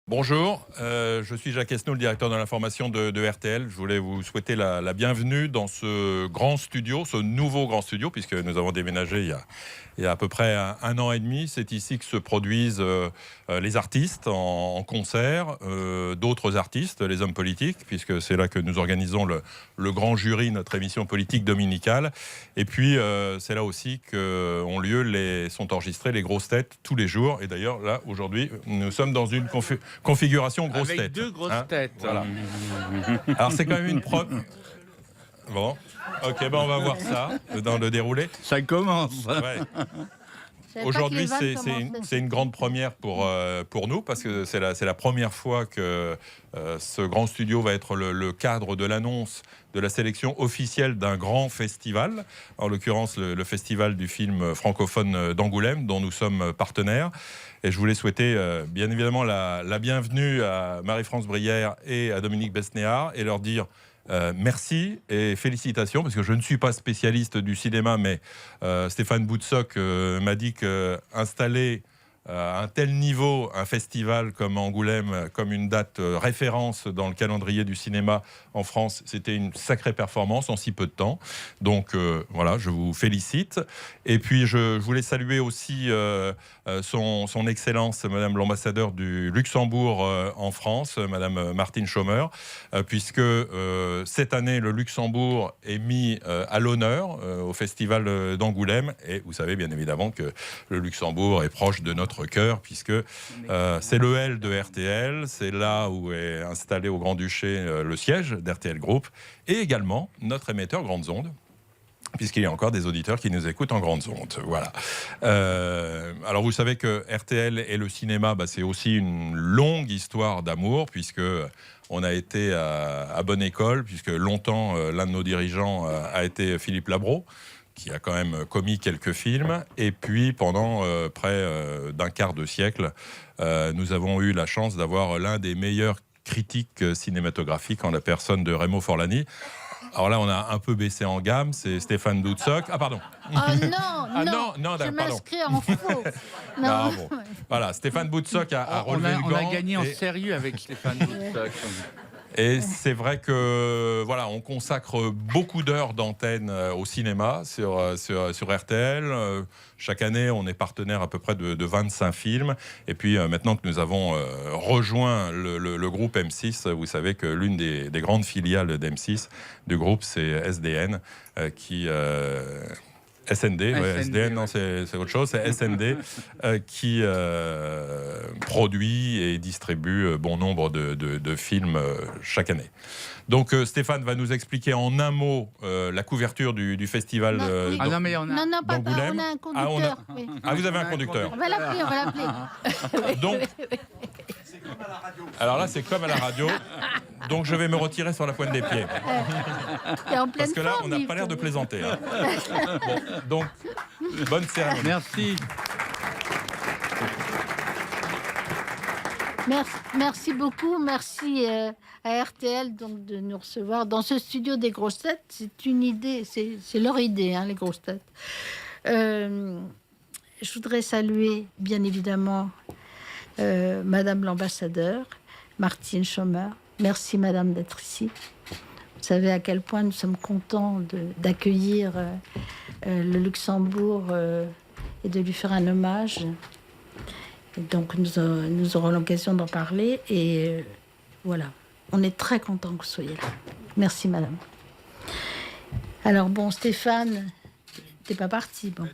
Bonjour, je suis Jacques Esnault, le directeur de l'information de RTL. Je voulais vous souhaiter la bienvenue dans ce grand studio, ce nouveau grand studio, puisque nous avons déménagé il y a à peu près un an et demi. C'est ici que se produisent les artistes en concert, d'autres artistes, les hommes politiques, puisque c'est là que nous organisons le grand jury, notre émission politique dominicale. Et puis, c'est là aussi sont enregistrées les grosses têtes tous les jours. Et d'ailleurs, là, aujourd'hui, nous sommes dans une configuration grosse tête. Avec deux grosses têtes. Voilà. Alors, c'est quand même une preuve. Bon, ok, on va voir ça dans le déroulé. Ça commence. Ouais. Aujourd'hui, c'est une grande première pour nous, parce que c'est la première fois que ce grand studio va être le cadre de l'annonce de la sélection officielle d'un grand festival, en l'occurrence le festival du film francophone d'Angoulême, dont nous sommes partenaires. Et je voulais souhaiter bien évidemment la bienvenue à Marie-France Brière et à Dominique Besnéard et leur dire merci et félicitations, parce que je ne suis pas spécialiste du cinéma, mais Stéphane Boutsock m'a dit qu'installer à un tel niveau un festival comme Angoulême, comme une date référence dans le calendrier du cinéma en France, c'était une sacrée performance en si peu de temps. Donc voilà, je vous félicite. Et puis je voulais saluer aussi son Excellence, Madame l'ambassadeur du Luxembourg en France, Madame Martine Schommer, puisque cette année, le Luxembourg est mis à l'honneur au Festival d'Angoulême. Et vous savez bien évidemment que le Luxembourg est proche de notre cœur, puisque c'est le L de RTL, c'est là où est installé au Grand-Duché le siège d'RTL Group, et également notre émetteur Grandes Ondes, puisqu'il y a encore des auditeurs qui nous écoutent en grandes ondes. Voilà. Alors vous savez que RTL et le cinéma, c'est aussi une longue histoire d'amour, puisque on a été à bonne école, puisque longtemps l'un de nos dirigeants a été Philippe Labro, qui a quand même commis quelques films. Et puis, pendant près d'un quart de siècle, nous avons eu la chance d'avoir l'un des meilleurs critiques cinématographiques en la personne de Remo Forlani. Alors là, on a un peu baissé en gamme, c'est Stéphane Boutsock. Ah, pardon. Oh non, je m'inscris en faux. Non. Bon. Voilà, Stéphane Boutsock a relevé le gant. On a gagné en sérieux avec Stéphane Boutsock. Et c'est vrai que voilà, on consacre beaucoup d'heures d'antenne au cinéma sur RTL. Chaque année, on est partenaire à peu près de 25 films. Et puis maintenant que nous avons rejoint le groupe M6, vous savez que l'une des grandes filiales d'M6 du groupe, c'est SDN, SND, SDN, non, c'est autre chose, c'est SND qui produit et distribue bon nombre de films chaque année. Donc Stéphane va nous expliquer en un mot la couverture du festival d'Angoulême. On a un conducteur. Vous avez un conducteur. On va l'appeler. Donc, alors là, c'est comme à la radio. Donc je vais me retirer sur la pointe des pieds. Parce que là, on n'a pas l'air de plaisanter. Hein. Bon, donc, bonne cérémonie. Merci. Merci beaucoup. Merci à RTL donc, de nous recevoir dans ce studio des grosses têtes. C'est une idée, c'est leur idée, les grosses têtes. Je voudrais saluer, bien évidemment, Madame l'ambassadeur, Martine Schommer. Merci, Madame, d'être ici. Vous savez à quel point nous sommes contents d'accueillir le Luxembourg et de lui faire un hommage. Et donc, nous aurons l'occasion d'en parler. Et voilà, on est très contents que vous soyez là. Merci, Madame. Alors, bon, Stéphane, t'es pas parti, bon.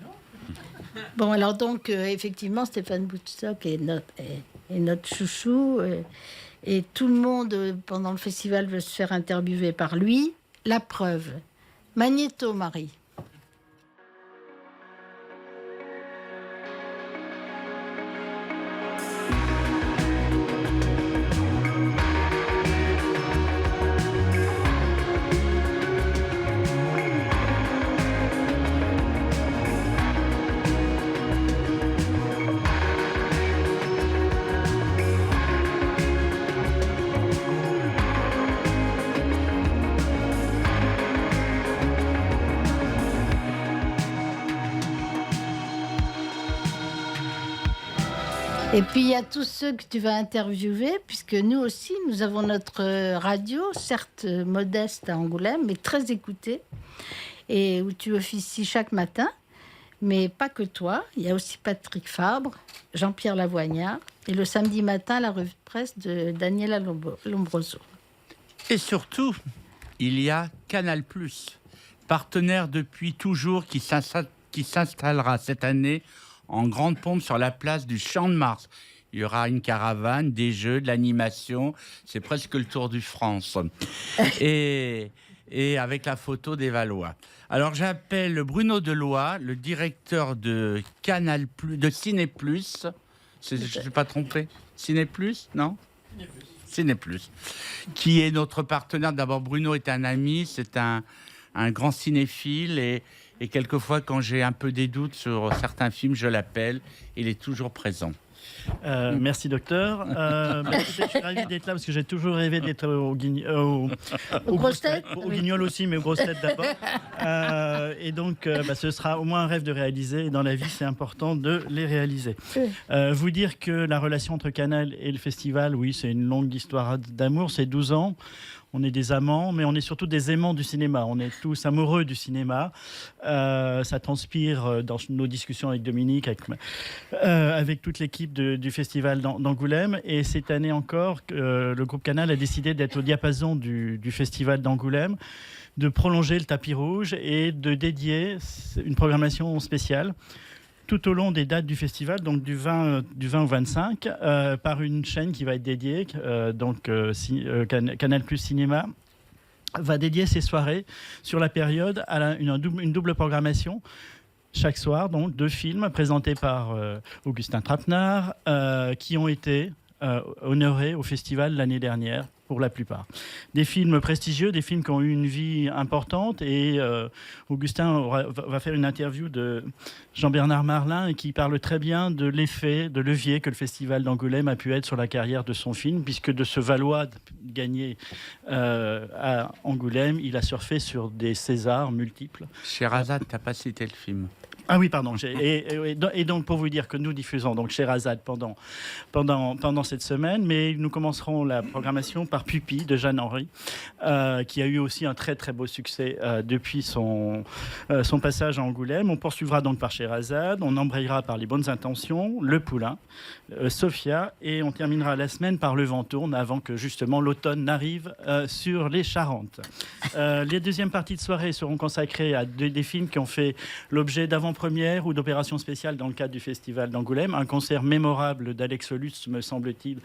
Bon, alors donc, effectivement, Stéphane Boutsock est notre chouchou. Et tout le monde, pendant le festival, veut se faire interviewer par lui. La preuve. Magnéto, Marie. Et puis il y a tous ceux que tu vas interviewer, puisque nous aussi, nous avons notre radio, certes modeste à Angoulême, mais très écoutée, et où tu officies chaque matin. Mais pas que toi, il y a aussi Patrick Fabre, Jean-Pierre Lavoignat, et le samedi matin, la revue de presse de Daniela Lombroso. Et surtout, il y a Canal+, partenaire depuis toujours, qui s'installera cette année en grande pompe sur la place du Champ de Mars. Il y aura une caravane, des jeux, de l'animation. C'est presque le Tour du France. Et avec la photo des Valois. Alors j'appelle Bruno Deloy, le directeur de Canal+, de Ciné+. Je ne suis pas trompé. Ciné+, non ? Ciné+. Qui est notre partenaire. D'abord, Bruno est un ami, c'est un grand cinéphile et quelquefois, quand j'ai un peu des doutes sur certains films, je l'appelle. Il est toujours présent. Merci docteur. Écoutez, je suis ravi d'être là parce que j'ai toujours rêvé d'être aux grosses têtes. Aux guignols aussi, mais aux grosses têtes d'abord. Et donc, ce sera au moins un rêve de réaliser. Et dans la vie, c'est important de les réaliser. Vous dire que la relation entre Canal et le festival, oui, c'est une longue histoire d'amour. C'est 12 ans. On est des amants, mais on est surtout des aimants du cinéma. On est tous amoureux du cinéma. Ça transpire dans nos discussions avec Dominique, avec toute l'équipe du festival d'Angoulême. Et cette année encore, le groupe Canal a décidé d'être au diapason du festival d'Angoulême, de prolonger le tapis rouge et de dédier une programmation spéciale tout au long des dates du festival, donc du 20 au 25, par une chaîne qui va être dédiée, Canal+ Cinéma, va dédier ses soirées sur la période à une double programmation. Chaque soir, donc, 2 films présentés par Augustin Trapenard, qui ont été honorés au festival l'année dernière, pour la plupart. Des films prestigieux, des films qui ont eu une vie importante. Et Augustin va faire une interview de Jean-Bernard Marlin et qui parle très bien de l'effet de levier que le festival d'Angoulême a pu être sur la carrière de son film, puisque de ce Valois gagné à Angoulême, il a surfé sur des Césars multiples. Sherazade, tu n'as pas cité le film. Ah oui, pardon. Et donc, pour vous dire que nous diffusons donc Sherazade pendant cette semaine, mais nous commencerons la programmation par Pupille de Jeanne Henry, qui a eu aussi un très très beau succès depuis son passage à Angoulême. On poursuivra donc par Sherazade, on embrayera par Les Bonnes Intentions, Le Poulain, Sophia, et on terminera la semaine par Le Vent tourne, avant que justement l'automne n'arrive sur les Charentes. Les deuxièmes parties de soirée seront consacrées à des films qui ont fait l'objet d'avant-première ou d'opérations spéciales dans le cadre du festival d'Angoulême. Un concert mémorable d'Alex Lutz, me semble-t-il,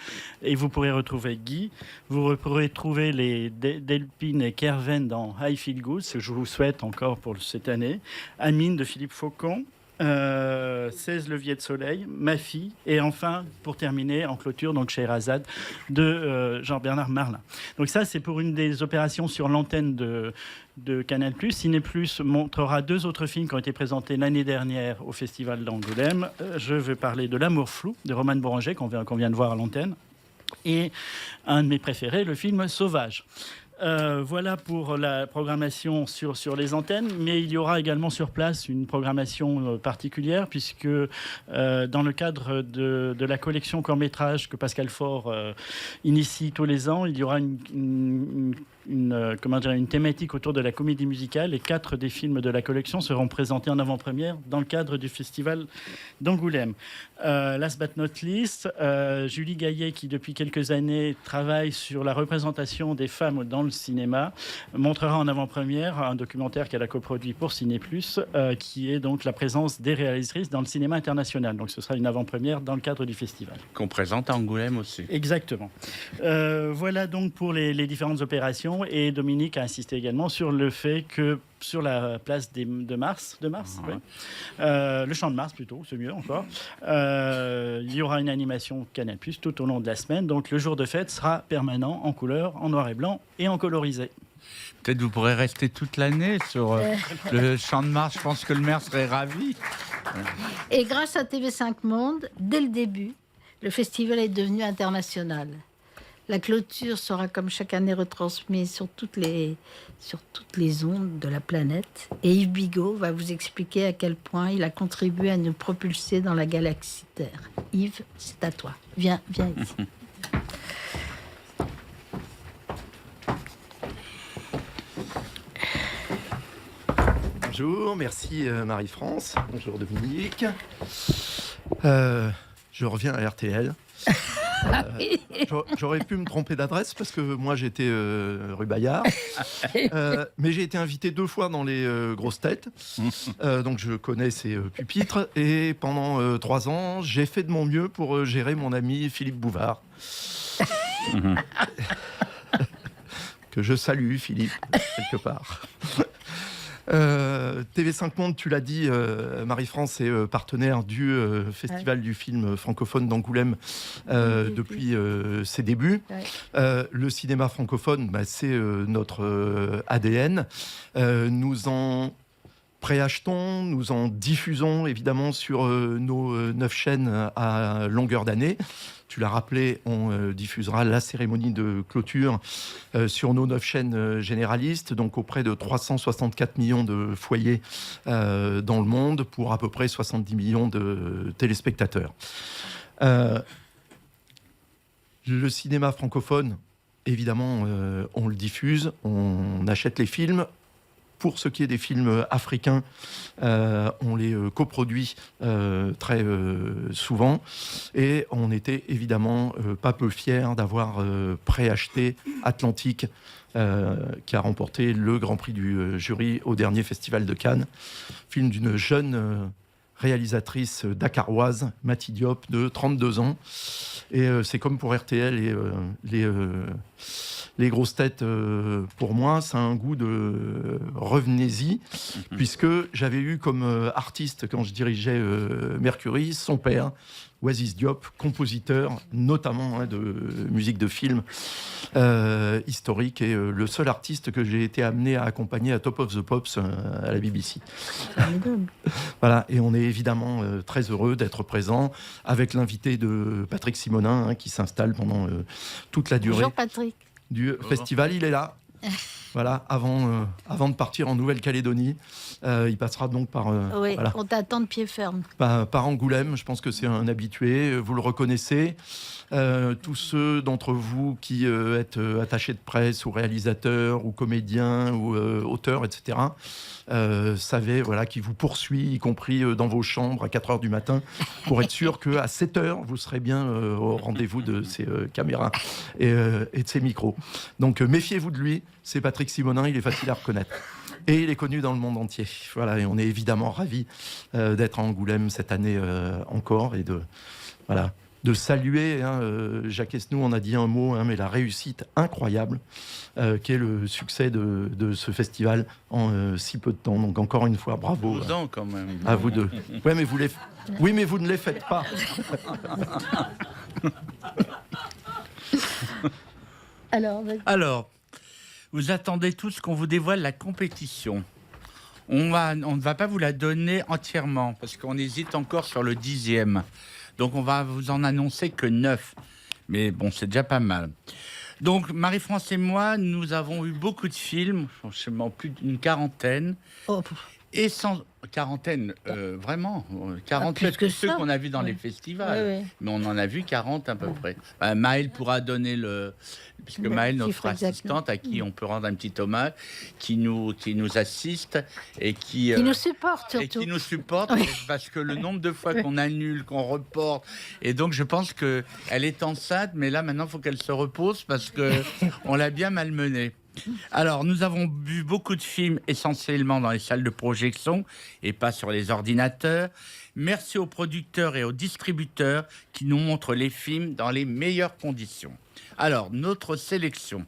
et vous pourrez retrouver Guy. Vous pourrez trouver les Delpine et Kerven dans I Feel Good, ce que je vous souhaite encore pour cette année. Amine de Philippe Faucon. 16 leviers de soleil, Ma fille, et enfin, pour terminer, en clôture, donc Sherazade de Jean-Bernard Marlin. Donc ça, c'est pour une des opérations sur l'antenne de Canal+. Ciné+ montrera 2 autres films qui ont été présentés l'année dernière au Festival d'Angoulême. Je vais parler de L'amour flou, de Roman Boranger, qu'on vient de voir à l'antenne, et un de mes préférés, le film Sauvage. Voilà pour la programmation sur les antennes, mais il y aura également sur place une programmation particulière, puisque dans le cadre de la collection court-métrage que Pascal Faure initie tous les ans, il y aura une thématique autour de la comédie musicale, et 4 des films de la collection seront présentés en avant-première dans le cadre du festival d'Angoulême. Last but not least, Julie Gaillet, qui depuis quelques années travaille sur la représentation des femmes dans le cinéma, montrera en avant-première un documentaire qu'elle a coproduit pour Ciné+, qui est donc la présence des réalisatrices dans le cinéma international. Donc ce sera une avant-première dans le cadre du festival. Qu'on présente à Angoulême aussi. Exactement. Voilà donc pour les différentes opérations. Et Dominique a insisté également sur le fait que sur la place de Mars, oui. Le Champ de Mars plutôt, c'est mieux encore, il y aura une animation Canal+ tout au long de la semaine. Donc le jour de fête sera permanent, en couleur, en noir et blanc et en colorisé. Peut-être vous pourrez rester toute l'année sur le Champ de Mars. Je pense que le maire serait ravi. Et grâce à TV5 Monde, dès le début, le festival est devenu international. La clôture sera comme chaque année retransmise sur toutes les ondes de la planète. Et Yves Bigot va vous expliquer à quel point il a contribué à nous propulser dans la galaxie Terre. Yves, c'est à toi. Viens ici. Bonjour, merci Marie-France. Bonjour Dominique. Je reviens à RTL. J'aurais pu me tromper d'adresse parce que moi j'étais rue Bayard, mais j'ai été invité 2 fois dans les grosses têtes, donc je connais ces pupitres, et pendant 3 ans j'ai fait de mon mieux pour gérer mon ami Philippe Bouvard. Que je salue, Philippe, quelque part. TV5 Monde, tu l'as dit, Marie-France est partenaire du Festival du film francophone d'Angoulême depuis ses débuts. Le cinéma francophone, c'est notre ADN. Nous en préachetons, nous en diffusons évidemment sur nos 9 chaînes à longueur d'année. Tu l'as rappelé, on diffusera la cérémonie de clôture sur nos 9 chaînes généralistes, donc auprès de 364 millions de foyers dans le monde, pour à peu près 70 millions de téléspectateurs. Le cinéma francophone, évidemment, on le diffuse, on achète les films. Pour ce qui est des films africains, on les coproduit très souvent, et on était évidemment pas peu fiers d'avoir préacheté Atlantique, qui a remporté le Grand Prix du jury au dernier Festival de Cannes. Film d'une jeune réalisatrice dakaroise, Mati Diop, de 32 ans. Et c'est comme pour RTL et les grosses têtes, pour moi, ça a un goût de revenez-y, puisque j'avais eu comme artiste, quand je dirigeais Mercury, son père, Oasis Diop, compositeur notamment de musique de film historique, et le seul artiste que j'ai été amené à accompagner à Top of the Pops à la BBC. Voilà, et on est évidemment très heureux d'être présent avec l'invité de Patrick Simonin, qui s'installe pendant toute la durée. Bonjour Patrick. Du festival, il est là. Voilà, avant de partir en Nouvelle-Calédonie. Il passera donc par... Oui, voilà, on t'attend de pied ferme. par Angoulême. Je pense que c'est un habitué, vous le reconnaissez. Tous ceux d'entre vous qui êtes attachés de presse ou réalisateurs ou comédiens ou auteurs, etc., savez qu'il vous poursuit, y compris dans vos chambres à 4h du matin, pour être sûr qu'à 7h, vous serez bien au rendez-vous de ces caméras et de ces micros. Donc méfiez-vous de lui, c'est Patrick Simonin, il est facile à reconnaître. Et il est connu dans le monde entier. Voilà, et on est évidemment ravis d'être à Angoulême cette année encore, et de saluer, Jacques Esnou en a dit un mot, mais la réussite incroyable qu'est le succès de ce festival en si peu de temps. Donc encore une fois, bravo quand même. à vous deux. Ouais, mais oui, mais vous ne les faites pas. Alors, vous attendez tous qu'on vous dévoile la compétition. On ne va pas vous la donner entièrement, parce qu'on hésite encore sur le 10e. Donc on va vous en annoncer que 9. Mais bon, c'est déjà pas mal. Donc Marie-France et moi, nous avons eu beaucoup de films, franchement plus d'une quarantaine. Oh. Et sans quarantaine, vraiment, 40 que ceux qu'on a vus dans les festivals. Mais on en a vu 40 à peu près. Maëlle pourra donner puisque Maëlle, notre assistante, à qui on peut rendre un petit hommage, qui nous assiste et qui nous supporte surtout. Et qui nous supporte, parce que le nombre de fois qu'on annule, qu'on reporte, et donc je pense qu'elle est enceinte, mais là maintenant il faut qu'elle se repose parce qu'on l'a bien malmenée. Alors, nous avons vu beaucoup de films essentiellement dans les salles de projection et pas sur les ordinateurs. Merci aux producteurs et aux distributeurs qui nous montrent les films dans les meilleures conditions. Alors, notre sélection,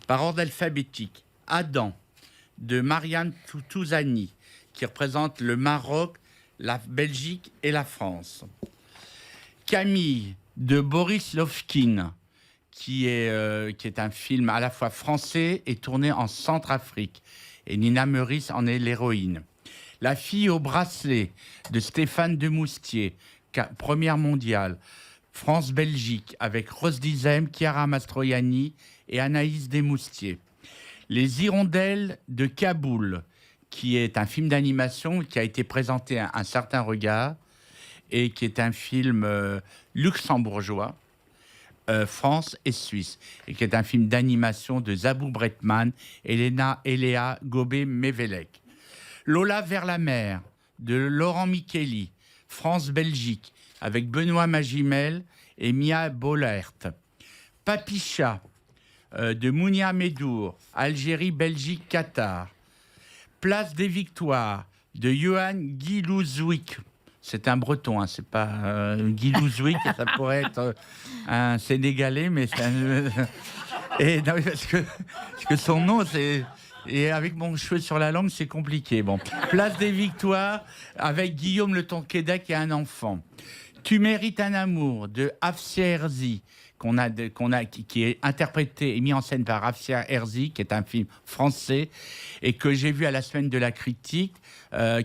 par ordre alphabétique: Adam, de Marianne Touzani, qui représente le Maroc, la Belgique et la France. Camille, de Boris Lovkin, qui est un film à la fois français et tourné en Centrafrique. Et Nina Meurice en est l'héroïne. La fille au bracelet, de Stéphane Demoustier, première mondiale. France-Belgique, avec Rose Dizem, Chiara Mastroianni et Anaïs Desmoustiers. Les Hirondelles de Kaboul, qui est un film d'animation qui a été présenté à un certain regard et qui est un film luxembourgeois, France et Suisse, et qui est un film d'animation de Zabou Bretman et Léa Gobet-Mévelec. Lola vers la mer, de Laurent Micheli, France-Belgique, avec Benoît Magimel et Mia Bollert. Papicha, de Mounia Medour, Algérie, Belgique, Qatar. Place des Victoires, de Johan Guilouzouik. C'est un breton, hein, c'est pas Guilouzouik, ça pourrait être un Sénégalais, mais c'est et non, parce que son nom, c'est... Et avec mon cheveu sur la langue, c'est compliqué. Bon. Place des Victoires, avec Guillaume Le Tonquédec et un enfant. Tu mérites un amour, de Hafsia Herzi, qui est interprété et mis en scène par Hafsia Herzi, qui est un film français, et que j'ai vu à la Semaine de la Critique,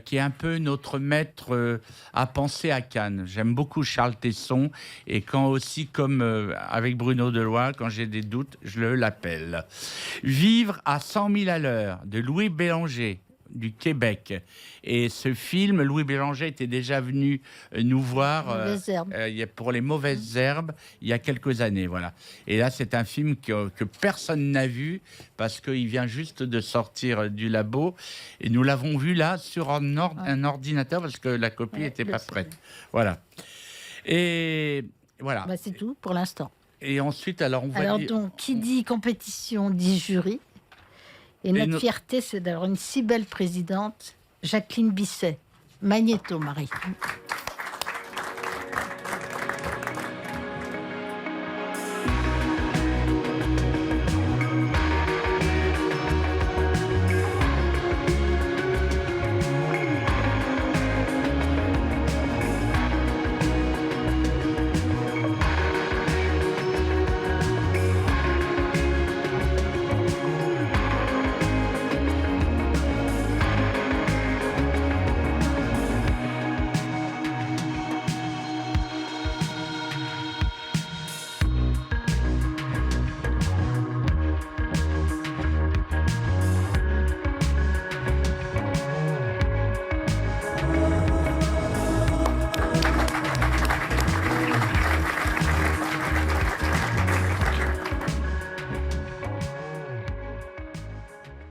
qui est un peu notre maître à penser à Cannes. J'aime beaucoup Charles Tesson, et quand aussi, comme avec Bruno Deloy, quand j'ai des doutes, je l'appelle. Vivre à 100 000 à l'heure, de Louis Bélanger, du Québec. Et ce film, Louis Bélanger était déjà venu nous voir pour Les Mauvaises Herbes il y a quelques années. Voilà. Et là, c'est un film que personne n'a vu parce qu'il vient juste de sortir du labo. Et nous l'avons vu là sur un ordinateur parce que la copie n'était pas prête. Voilà. Et voilà. Bah, c'est tout pour l'instant. Et ensuite, alors on va donc, qui dit compétition dit jury. Et notre fierté, c'est d'avoir une si belle présidente, Jacqueline Bisset. Magnéto, Marie.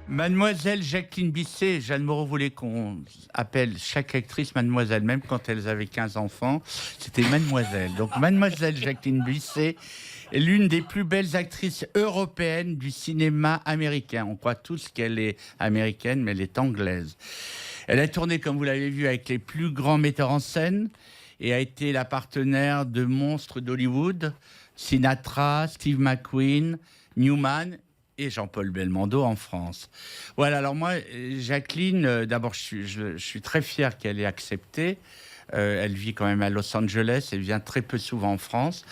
Mademoiselle Jacqueline Bisset, Jeanne Moreau voulait qu'on appelle chaque actrice Mademoiselle, même quand elles avaient 15 enfants, c'était Mademoiselle. Donc Mademoiselle Jacqueline Bisset est l'une des plus belles actrices européennes du cinéma américain. On croit tous qu'elle est américaine, mais elle est anglaise. Elle a tourné, comme vous l'avez vu, avec les plus grands metteurs en scène et a été la partenaire de monstres d'Hollywood, Sinatra, Steve McQueen, Newman et Jean-Paul Belmondo en France. Voilà, alors moi, Jacqueline, d'abord, je suis très fier qu'elle ait accepté. Elle vit quand même à Los Angeles, elle vient très peu souvent en France.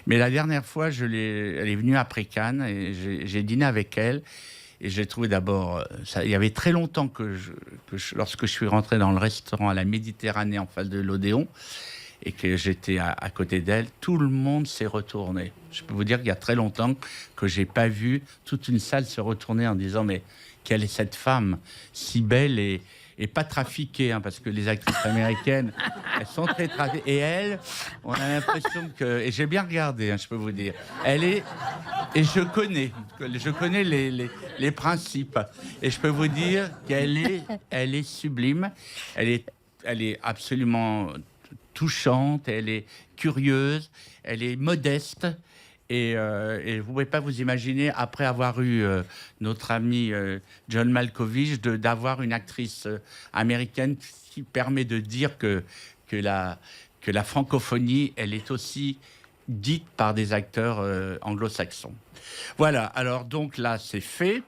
Mais la dernière fois, elle est venue après Cannes et j'ai dîné avec elle. Et j'ai trouvé d'abord, il y avait très longtemps lorsque je suis rentré dans le restaurant à la Méditerranée en face de l'Odéon, et que j'étais à côté d'elle, tout le monde s'est retourné. Je peux vous dire qu'il y a très longtemps que j'ai pas vu toute une salle se retourner en disant mais quelle est cette femme si belle et pas trafiquée, hein, parce que les actrices américaines, elles sont très trafiquées. Et elle, on a l'impression que... Et j'ai bien regardé, hein, je peux vous dire. Elle est... Et je connais les principes. Et je peux vous dire qu'elle est sublime. Elle est absolument touchante, elle est curieuse, elle est modeste. Et vous ne pouvez pas vous imaginer, après avoir eu notre ami John Malkovich, d'avoir une actrice américaine qui permet de dire que la francophonie, elle est aussi dite par des acteurs anglo-saxons. Voilà, alors donc là, c'est fait.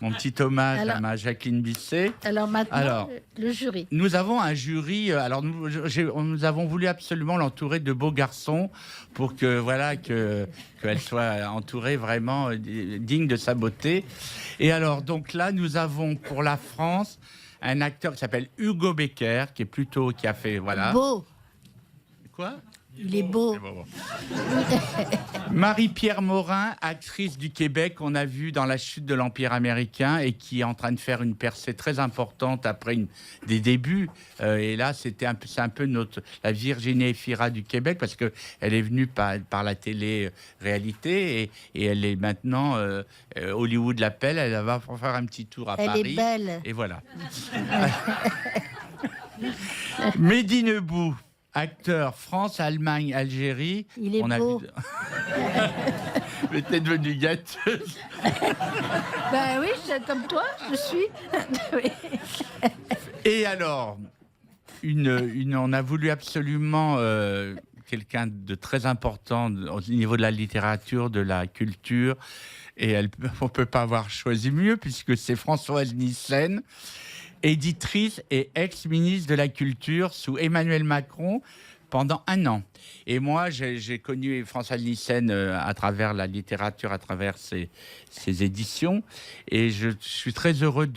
Mon petit hommage à ma Jacqueline Bisset. Alors maintenant, le jury. Nous avons un jury. Alors nous avons voulu absolument l'entourer de beaux garçons pour qu'elle soit entourée vraiment digne de sa beauté. Et alors donc là, nous avons pour la France un acteur qui s'appelle Hugo Becker, qui a fait Beau. Quoi? Il est beau. Marie-Pierre Morin, actrice du Québec, on a vu dans La chute de l'Empire américain et qui est en train de faire une percée très importante après des débuts. Et là, c'est un peu la Virginie Efira du Québec parce qu'elle est venue par la télé-réalité et elle est maintenant, Hollywood l'appelle, elle va faire un petit tour à Paris. Elle est belle. Et voilà. Mehdi Nebou. Acteur, France, Allemagne, Algérie. Il est beau. Mais t'es devenue gâteuse. Ben oui, comme toi, je suis. Oui. Et alors, on a voulu absolument quelqu'un de très important au niveau de la littérature, de la culture. Et on ne peut pas avoir choisi mieux puisque c'est Françoise Nyssen, éditrice et ex-ministre de la Culture sous Emmanuel Macron pendant 1 an. Et moi, j'ai connu Françoise Nyssen à travers la littérature, à travers ses éditions. Et je suis très heureux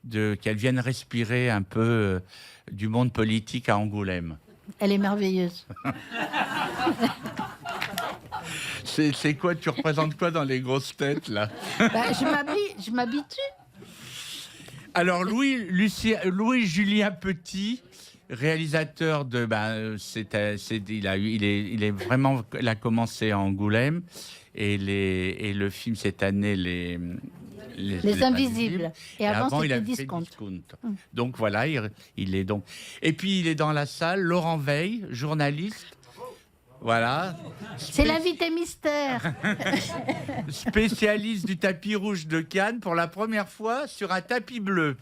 qu'elle vienne respirer un peu du monde politique à Angoulême. Elle est merveilleuse. C'est quoi? Tu représentes quoi dans les grosses têtes, là? Je m'habitue. Alors, Louis-Julien Petit, réalisateur de... il a commencé à Angoulême et le film cette année, Les Invisibles. Et avant, il c'était avait fait Discount. Donc voilà, il est donc... Et puis, il est dans la salle, Laurent Veil, journaliste. Voilà. C'est l'invité mystère. Spécialiste du tapis rouge de Cannes pour la première fois sur un tapis bleu.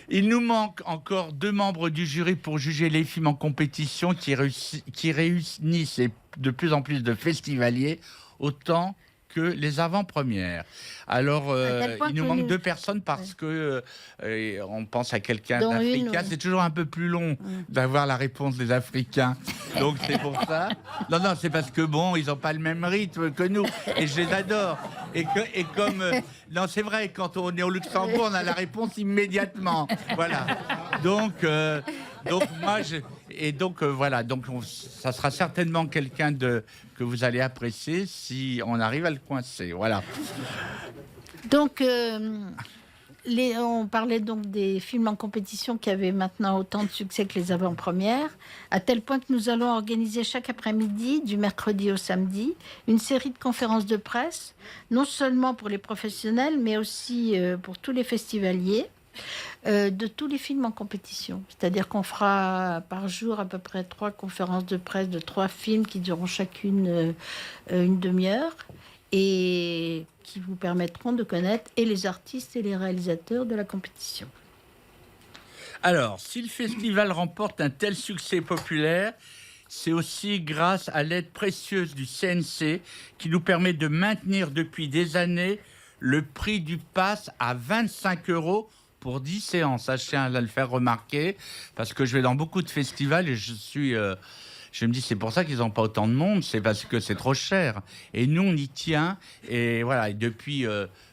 Il nous manque encore 2 membres du jury pour juger les films en compétition qui réunissent de plus en plus de festivaliers, autant que les avant-premières. Alors, il nous manque 2 personnes parce que on pense à quelqu'un d'Africain. C'est toujours un peu plus long d'avoir la réponse des Africains. Donc, c'est pour ça. Non, c'est parce que, ils n'ont pas le même rythme que nous. Et je les adore. Et comme... non, c'est vrai, quand on est au Luxembourg, on a la réponse immédiatement. Voilà. Donc moi, voilà. Donc, ça sera certainement quelqu'un que vous allez apprécier si on arrive à le coincer. Voilà. Donc, on parlait donc des films en compétition qui avaient maintenant autant de succès que les avant-premières, à tel point que nous allons organiser chaque après-midi, du mercredi au samedi, une série de conférences de presse, non seulement pour les professionnels, mais aussi pour tous les festivaliers, de tous les films en compétition. C'est-à-dire qu'on fera par jour à peu près 3 conférences de presse de 3 films qui dureront chacune une demi-heure et qui vous permettront de connaître et les artistes et les réalisateurs de la compétition. Alors, si le festival remporte un tel succès populaire, c'est aussi grâce à l'aide précieuse du CNC qui nous permet de maintenir depuis des années le prix du pass à 25 € pour 10 séances. Ça, je tiens à le faire remarquer parce que je vais dans beaucoup de festivals et je me dis, c'est pour ça qu'ils n'ont pas autant de monde, c'est parce que c'est trop cher. Et nous, on y tient. Et voilà, et depuis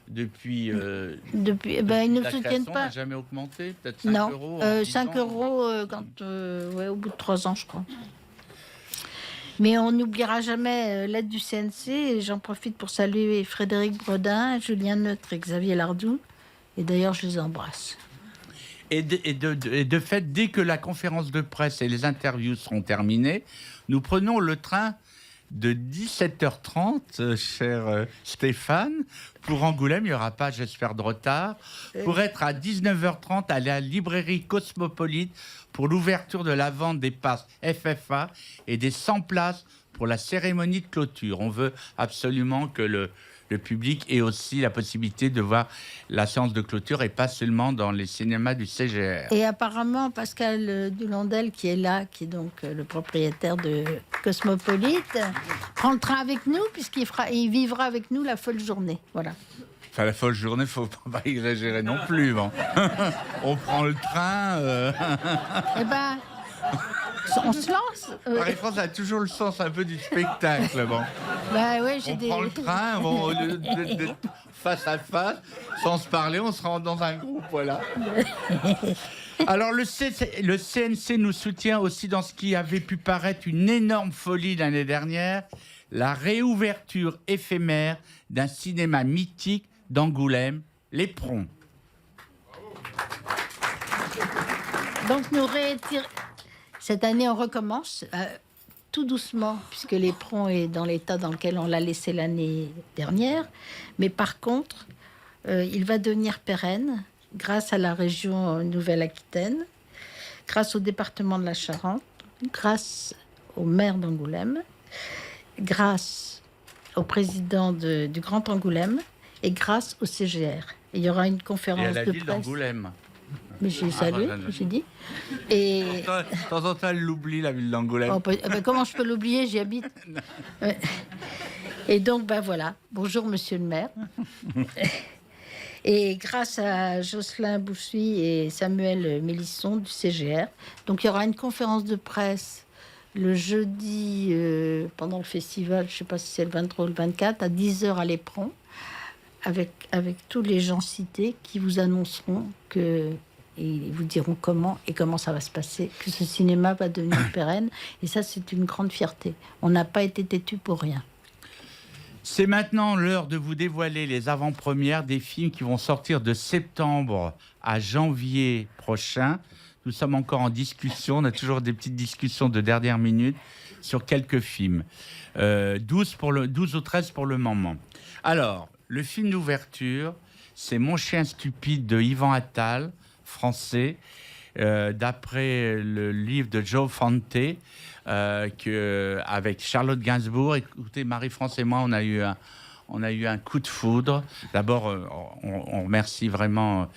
ils ne soutiennent pas. Ça n'a jamais augmenté, peut-être 5 non, €. 5 € au bout de 3 ans, je crois. Mais on n'oubliera jamais l'aide du CNC. Et j'en profite pour saluer Frédéric Bredin, Julien Neutre et Xavier Lardoux. Et d'ailleurs, je les embrasse. Et de fait, dès que la conférence de presse et les interviews seront terminées, nous prenons le train de 17h30, cher Stéphane, pour Angoulême. Il n'y aura pas, j'espère, de retard. Pour être à 19h30 à la librairie Cosmopolite pour l'ouverture de la vente des passes FFA et des 100 places pour la cérémonie de clôture. On veut absolument que le public ait aussi la possibilité de voir la séance de clôture et pas seulement dans les cinémas du CGR. Et apparemment, Pascal Dulandel, qui est là, qui est donc le propriétaire de Cosmopolite, prend le train avec nous puisqu'il vivra avec nous la folle journée. Voilà. Enfin, la folle journée, faut pas exagérer non plus. Bon. On prend le train. Eh ben... On se lance. Marie-France a toujours le sens un peu du spectacle. Bon. Bah ouais, prend le train, au lieu d'être face à face, sans se parler, on se rend dans un groupe, voilà. Alors, le CNC nous soutient aussi dans ce qui avait pu paraître une énorme folie l'année dernière, la réouverture éphémère d'un cinéma mythique d'Angoulême, l'Éperon. Donc, cette année, on recommence tout doucement, puisque l'Éperon est dans l'état dans lequel on l'a laissé l'année dernière. Mais par contre, il va devenir pérenne grâce à la région Nouvelle-Aquitaine, grâce au département de la Charente, grâce au maire d'Angoulême, grâce au président du Grand Angoulême et grâce au CGR. Et il y aura une conférence et à la de ville presse. d'Angoulême. Mais j'ai salué, j'ai dit. Et De temps en temps, elle l'oublie, la ville d'Angoulême. comment je peux l'oublier? J'y habite. Ouais. Et donc, voilà. Bonjour, monsieur le maire. Et grâce à Jocelyn Boussy et Samuel Mélisson du CGR. Donc, il y aura une conférence de presse le jeudi pendant le festival, je ne sais pas si c'est le 23 ou le 24, à 10h à l'Éperon, avec tous les gens cités qui vous annonceront que... Et ils vous diront comment ça va se passer, que ce cinéma va devenir pérenne. Et ça, c'est une grande fierté. On n'a pas été têtu pour rien. C'est maintenant l'heure de vous dévoiler les avant-premières des films qui vont sortir de septembre à janvier prochain. Nous sommes encore en discussion, on a toujours des petites discussions de dernière minute sur quelques films. 12 ou 13 pour le moment. Alors, le film d'ouverture, c'est Mon chien stupide de Yvan Attal, français, d'après le livre de Joe Fante, avec Charlotte Gainsbourg. Écoutez, Marie-France et moi, on a eu un coup de foudre. D'abord, on remercie vraiment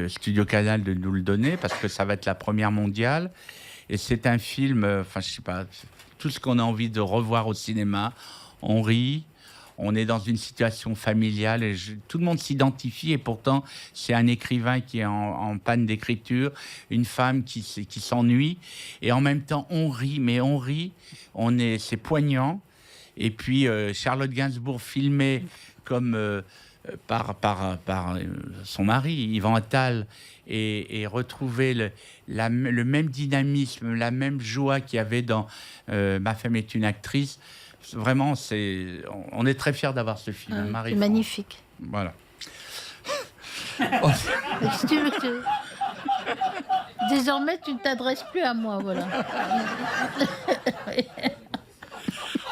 Studio Canal de nous le donner, parce que ça va être la première mondiale. Et c'est un film, je sais pas, tout ce qu'on a envie de revoir au cinéma. On rit. On est dans une situation familiale et tout le monde s'identifie, et pourtant c'est un écrivain qui est en panne d'écriture, une femme qui s'ennuie, et en même temps on rit, c'est poignant. Et puis Charlotte Gainsbourg filmée comme par son mari Yvan Attal, et retrouver le même dynamisme, la même joie qu'il y avait dans Ma femme est une actrice. Vraiment, on est très fiers d'avoir ce film. Marie, c'est magnifique. Voilà. Si tu veux Désormais, tu ne t'adresses plus à moi, voilà.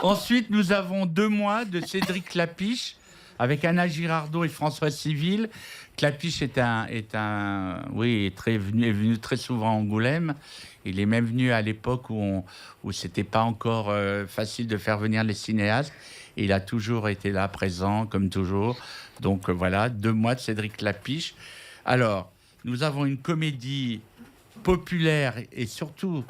Ensuite, nous avons 2 mois de Cédric Clapiche avec Anna Girardot et François Civil. Clapiche est venu très souvent à Angoulême. Il est même venu à l'époque où c'était pas encore facile de faire venir les cinéastes. Et il a toujours été là, présent, comme toujours. Donc voilà, 2 mois de Cédric Clapiche. Alors, nous avons une comédie populaire et surtout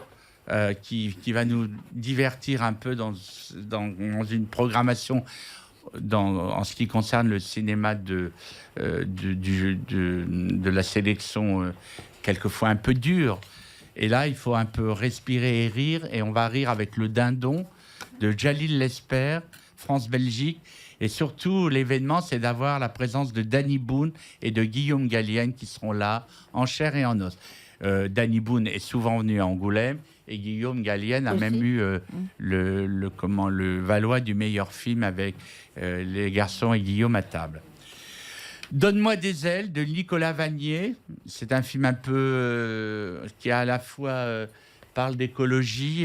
qui va nous divertir un peu dans une programmation en ce qui concerne le cinéma de la sélection, quelquefois un peu dur. Et là, il faut un peu respirer et rire. Et on va rire avec Le Dindon de Jalil Lesper, France-Belgique. Et surtout, l'événement, c'est d'avoir la présence de Danny Boone et de Guillaume Gallienne qui seront là, en chair et en os. Danny Boone est souvent venu à Angoulême. Et Guillaume Gallienne a même eu le Valois du meilleur film avec Les Garçons et Guillaume à table. Donne-moi des ailes de Nicolas Vanier. C'est un film un peu qui à la fois parle d'écologie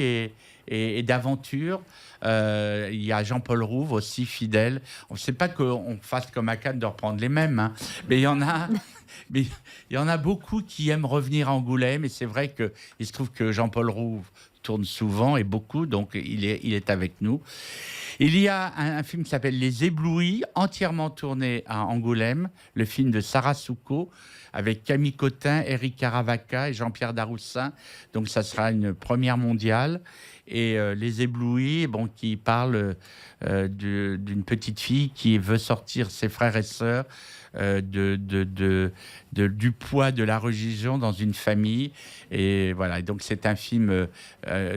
et d'aventure. Il y a Jean-Paul Rouve aussi, fidèle. On ne sait pas qu'on fasse comme à Cannes de reprendre les mêmes, hein. Mais il y en a... Mais il y en a beaucoup qui aiment revenir à Angoulême, et c'est vrai qu'il se trouve que Jean-Paul Rouve tourne souvent et beaucoup, donc il est avec nous. Il y a un film qui s'appelle Les Éblouis, entièrement tourné à Angoulême, le film de Sarah Souko, avec Camille Cotin, Éric Caravaca et Jean-Pierre Daroussin. Donc ça sera une première mondiale. Et Les Éblouis, qui parle d'une petite fille qui veut sortir ses frères et sœurs du poids de la religion dans une famille. Et voilà, donc c'est un film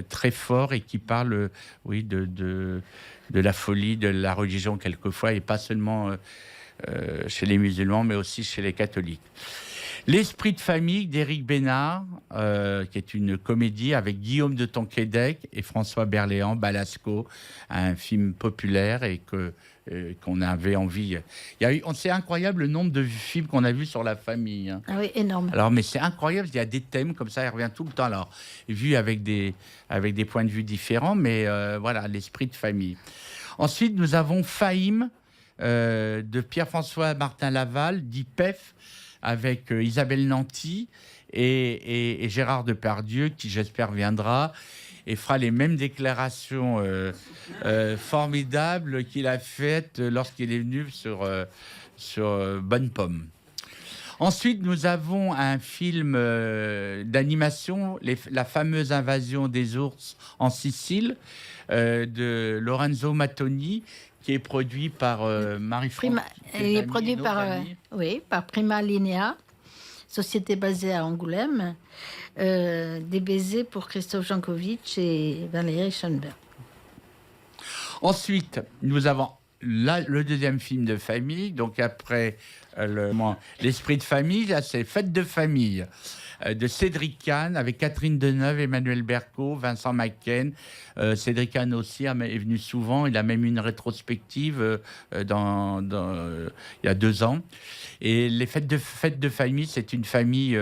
très fort et qui parle de la folie de la religion quelquefois, et pas seulement chez les musulmans, mais aussi chez les catholiques. L'Esprit de famille d'Éric Bénard, qui est une comédie avec Guillaume de Tonquédec et François Berléand, Balasco, un film populaire et qu'on avait envie. C'est incroyable le nombre de films qu'on a vus sur la famille. Hein. Ah oui, énorme. Alors, mais c'est incroyable, il y a des thèmes comme ça, il revient tout le temps. Alors, vu avec des points de vue différents, mais voilà, l'Esprit de famille. Ensuite, nous avons Fahim de Pierre-François Martin Laval, dit PEF, avec Isabelle Nanty et Gérard Depardieu, qui j'espère viendra et fera les mêmes déclarations formidables qu'il a faites lorsqu'il est venu sur Bonne Pomme. Ensuite, nous avons un film d'animation, La fameuse invasion des ours en Sicile, de Lorenzo Mattoni, qui est produit par Marie-France. Il est produit par Prima Linea, société basée à Angoulême. Des baisers pour Christophe Jankovic et Valérie Schoenberg. Ensuite, nous avons le deuxième film de famille. Donc après l'Esprit de famille, là c'est Fête de famille de Cédric Kahn avec Catherine Deneuve, Emmanuel Berco, Vincent Macken. Cédric Kahn aussi est venu souvent. Il a même une rétrospective il y a 2 ans. Et les fêtes de famille, c'est une famille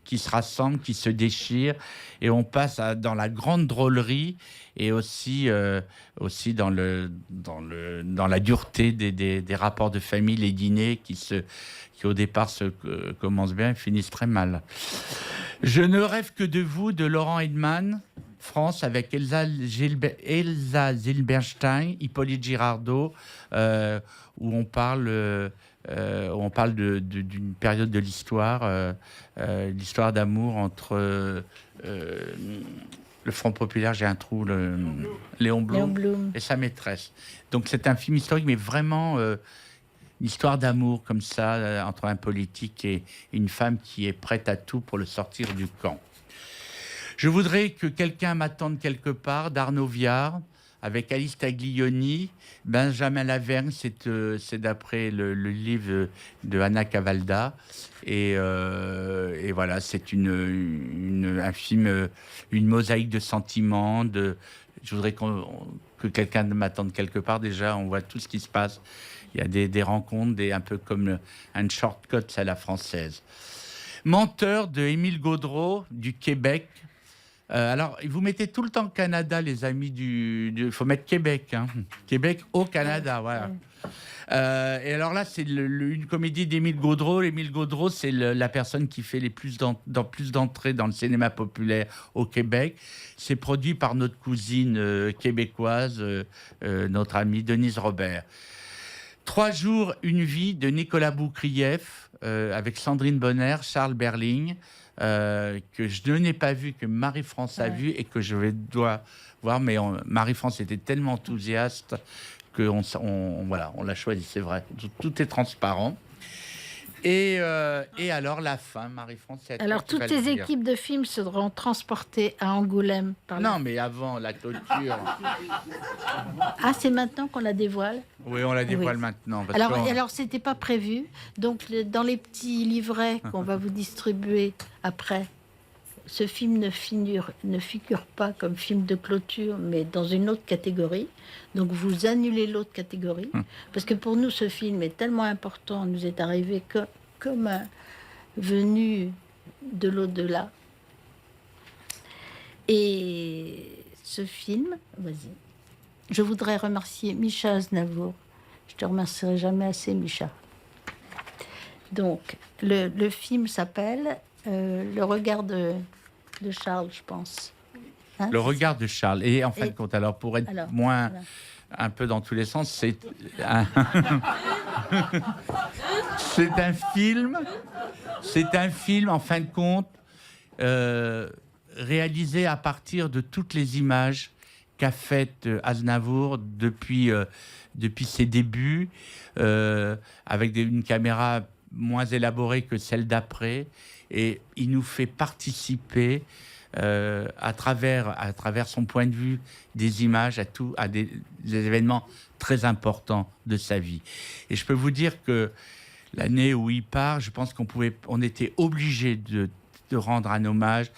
qui se rassemble, qui se déchire, et on passe dans la grande drôlerie et aussi dans la dureté des rapports de famille, les dîners qui au départ commencent bien et finissent très mal. Je ne rêve que de vous, de Laurent Edman, France, avec Elsa Zilberstein, Hippolyte Girardot, où on parle d'une période de l'histoire, l'histoire d'amour entre le Front populaire, j'ai un trou, Léon Blum et sa maîtresse. Donc c'est un film historique, mais vraiment une histoire d'amour comme ça, entre un politique et une femme qui est prête à tout pour le sortir du camp. Je voudrais que quelqu'un m'attende quelque part, d'Arnaud Viard, avec Alice Taglioni, Benjamin Lavergne, c'est d'après le livre de Anna Cavalda. Et voilà, c'est un film, une mosaïque de sentiments. Je voudrais que quelqu'un m'attende quelque part. Déjà, on voit tout ce qui se passe. Il y a des rencontres, un peu comme un shortcut à la française. Menteur de Émile Gaudreau, du Québec. Alors, vous mettez tout le temps Canada, les amis il faut mettre Québec. Hein. Québec au Canada, voilà. Et alors là, c'est une comédie d'Émile Gaudreau. Émile Gaudreau, c'est la personne qui fait plus d'entrées dans le cinéma populaire au Québec. C'est produit par notre cousine québécoise, notre amie Denise Robert. 3 jours, une vie de Nicolas Boukrieff, avec Sandrine Bonner, Charles Berling, que je n'ai pas vu, que Marie-France a vu et que je dois voir. Mais Marie-France était tellement enthousiaste qu'on l'a choisi, c'est vrai. Tout est transparent. Et alors la fin, Marie-France. Alors toutes les équipes de films seront transportées à Angoulême. Non, mais avant la clôture. Ah, c'est maintenant qu'on la dévoile? Oui, on la dévoile maintenant. Alors c'était pas prévu. Donc dans les petits livrets qu'on va vous distribuer après, ce film ne figure pas comme film de clôture, mais dans une autre catégorie. Donc vous annulez l'autre catégorie. Parce que pour nous, ce film est tellement important, nous est arrivé comme un venu de l'au-delà. Et ce film, vas-y. Je voudrais remercier Micha Aznavour. Je te remercierai jamais assez, Micha. Donc, le film s'appelle Le regard de Charles, je pense. Hein, le regard de Charles. Et en fin de compte, alors pour être un peu dans tous les sens, c'est un film, en fin de compte, réalisé à partir de toutes les images qu'a faites Aznavour depuis ses débuts, avec une caméra moins élaborée que celle d'après, et il nous fait participer à travers son point de vue des images à des événements très importants de sa vie. Et je peux vous dire que l'année où il part, je pense on était obligé de rendre un hommage,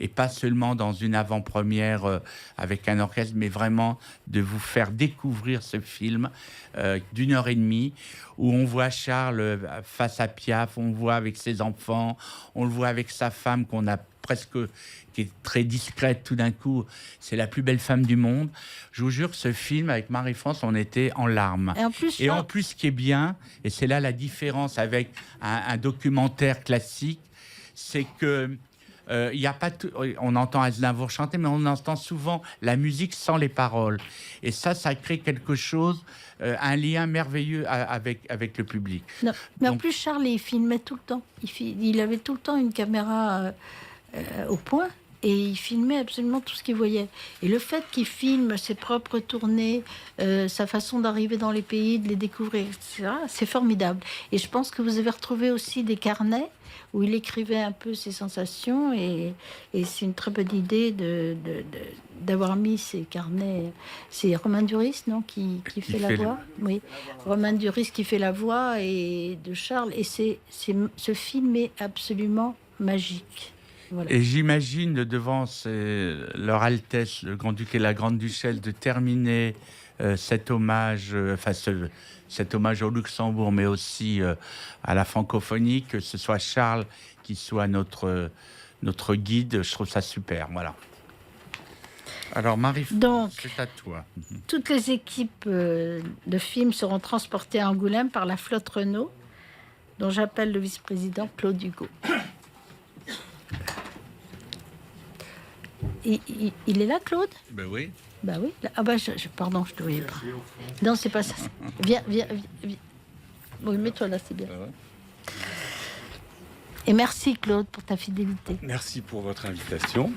et pas seulement dans une avant-première avec un orchestre, mais vraiment de vous faire découvrir ce film d'1h30 où on voit Charles face à Piaf, on le voit avec ses enfants, on le voit avec sa femme qui est très discrète tout d'un coup. C'est la plus belle femme du monde. Je vous jure que ce film, avec Marie-France, on était en larmes. Et en plus, ce qui est bien, et c'est là la différence avec un documentaire classique, c'est que y a pas on entend Aznavour chanter, mais on entend souvent la musique sans les paroles. Et ça crée quelque chose, un lien merveilleux avec le public. Non, mais en plus, Charles, il filmait tout le temps. Il avait tout le temps une caméra au point. Et il filmait absolument tout ce qu'il voyait. Et le fait qu'il filme ses propres tournées, sa façon d'arriver dans les pays, de les découvrir, etc., c'est formidable. Et je pense que vous avez retrouvé aussi des carnets où il écrivait un peu ses sensations. Et c'est une très bonne idée d'avoir mis ces carnets. C'est Romain Duris, non, qui fait la voix. Oui, Romain Duris qui fait la voix et de Charles. Et ce film est absolument magique. Voilà. Et j'imagine devant leur Altesse, le Grand-Duc et la Grande-Duchesse, de terminer cet hommage, cet hommage au Luxembourg, mais aussi à la francophonie, que ce soit Charles qui soit notre guide. Je trouve ça super. Voilà. Alors Marie-France, c'est à toi. Toutes les équipes de films seront transportées à Angoulême par la flotte Renault, dont j'appelle le vice-président Claude Hugo. Il est là, Claude? Ben oui. Bah oui. Ah bah pardon, je te voyais pas. Non, c'est pas ça. Viens. Oui, mets-toi là, c'est bien. Et merci, Claude, pour ta fidélité. Merci pour votre invitation.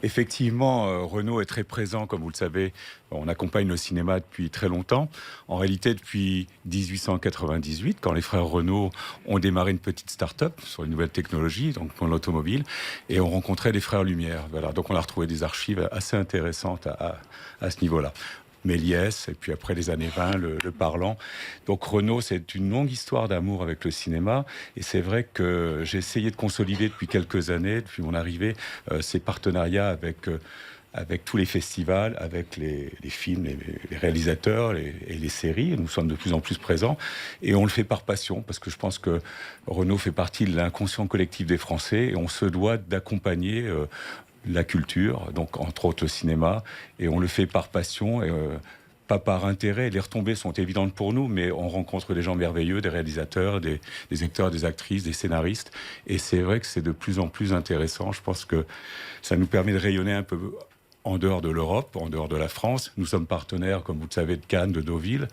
Effectivement, Renault est très présent, comme vous le savez. On accompagne le cinéma depuis très longtemps. En réalité, depuis 1898, quand les frères Renault ont démarré une petite start-up sur une nouvelle technologie, donc pour l'automobile, et on rencontrait les frères Lumière. Voilà, donc on a retrouvé des archives assez intéressantes à ce niveau-là. Méliès, et puis après les années 20, le Parlant. Donc Renault, c'est une longue histoire d'amour avec le cinéma, et c'est vrai que j'ai essayé de consolider depuis quelques années, depuis mon arrivée, ces partenariats avec tous les festivals, avec les films, les réalisateurs et les séries. Nous sommes de plus en plus présents, et on le fait par passion, parce que je pense que Renault fait partie de l'inconscient collectif des Français, et on se doit d'accompagner la culture, donc entre autres le cinéma, et on le fait par passion, et pas par intérêt. Les retombées sont évidentes pour nous, mais on rencontre des gens merveilleux, des réalisateurs, des acteurs, des actrices, des scénaristes, et c'est vrai que c'est de plus en plus intéressant. Je pense que ça nous permet de rayonner un peu en dehors de l'Europe, en dehors de la France. Nous sommes partenaires, comme vous le savez, de Cannes, de Deauville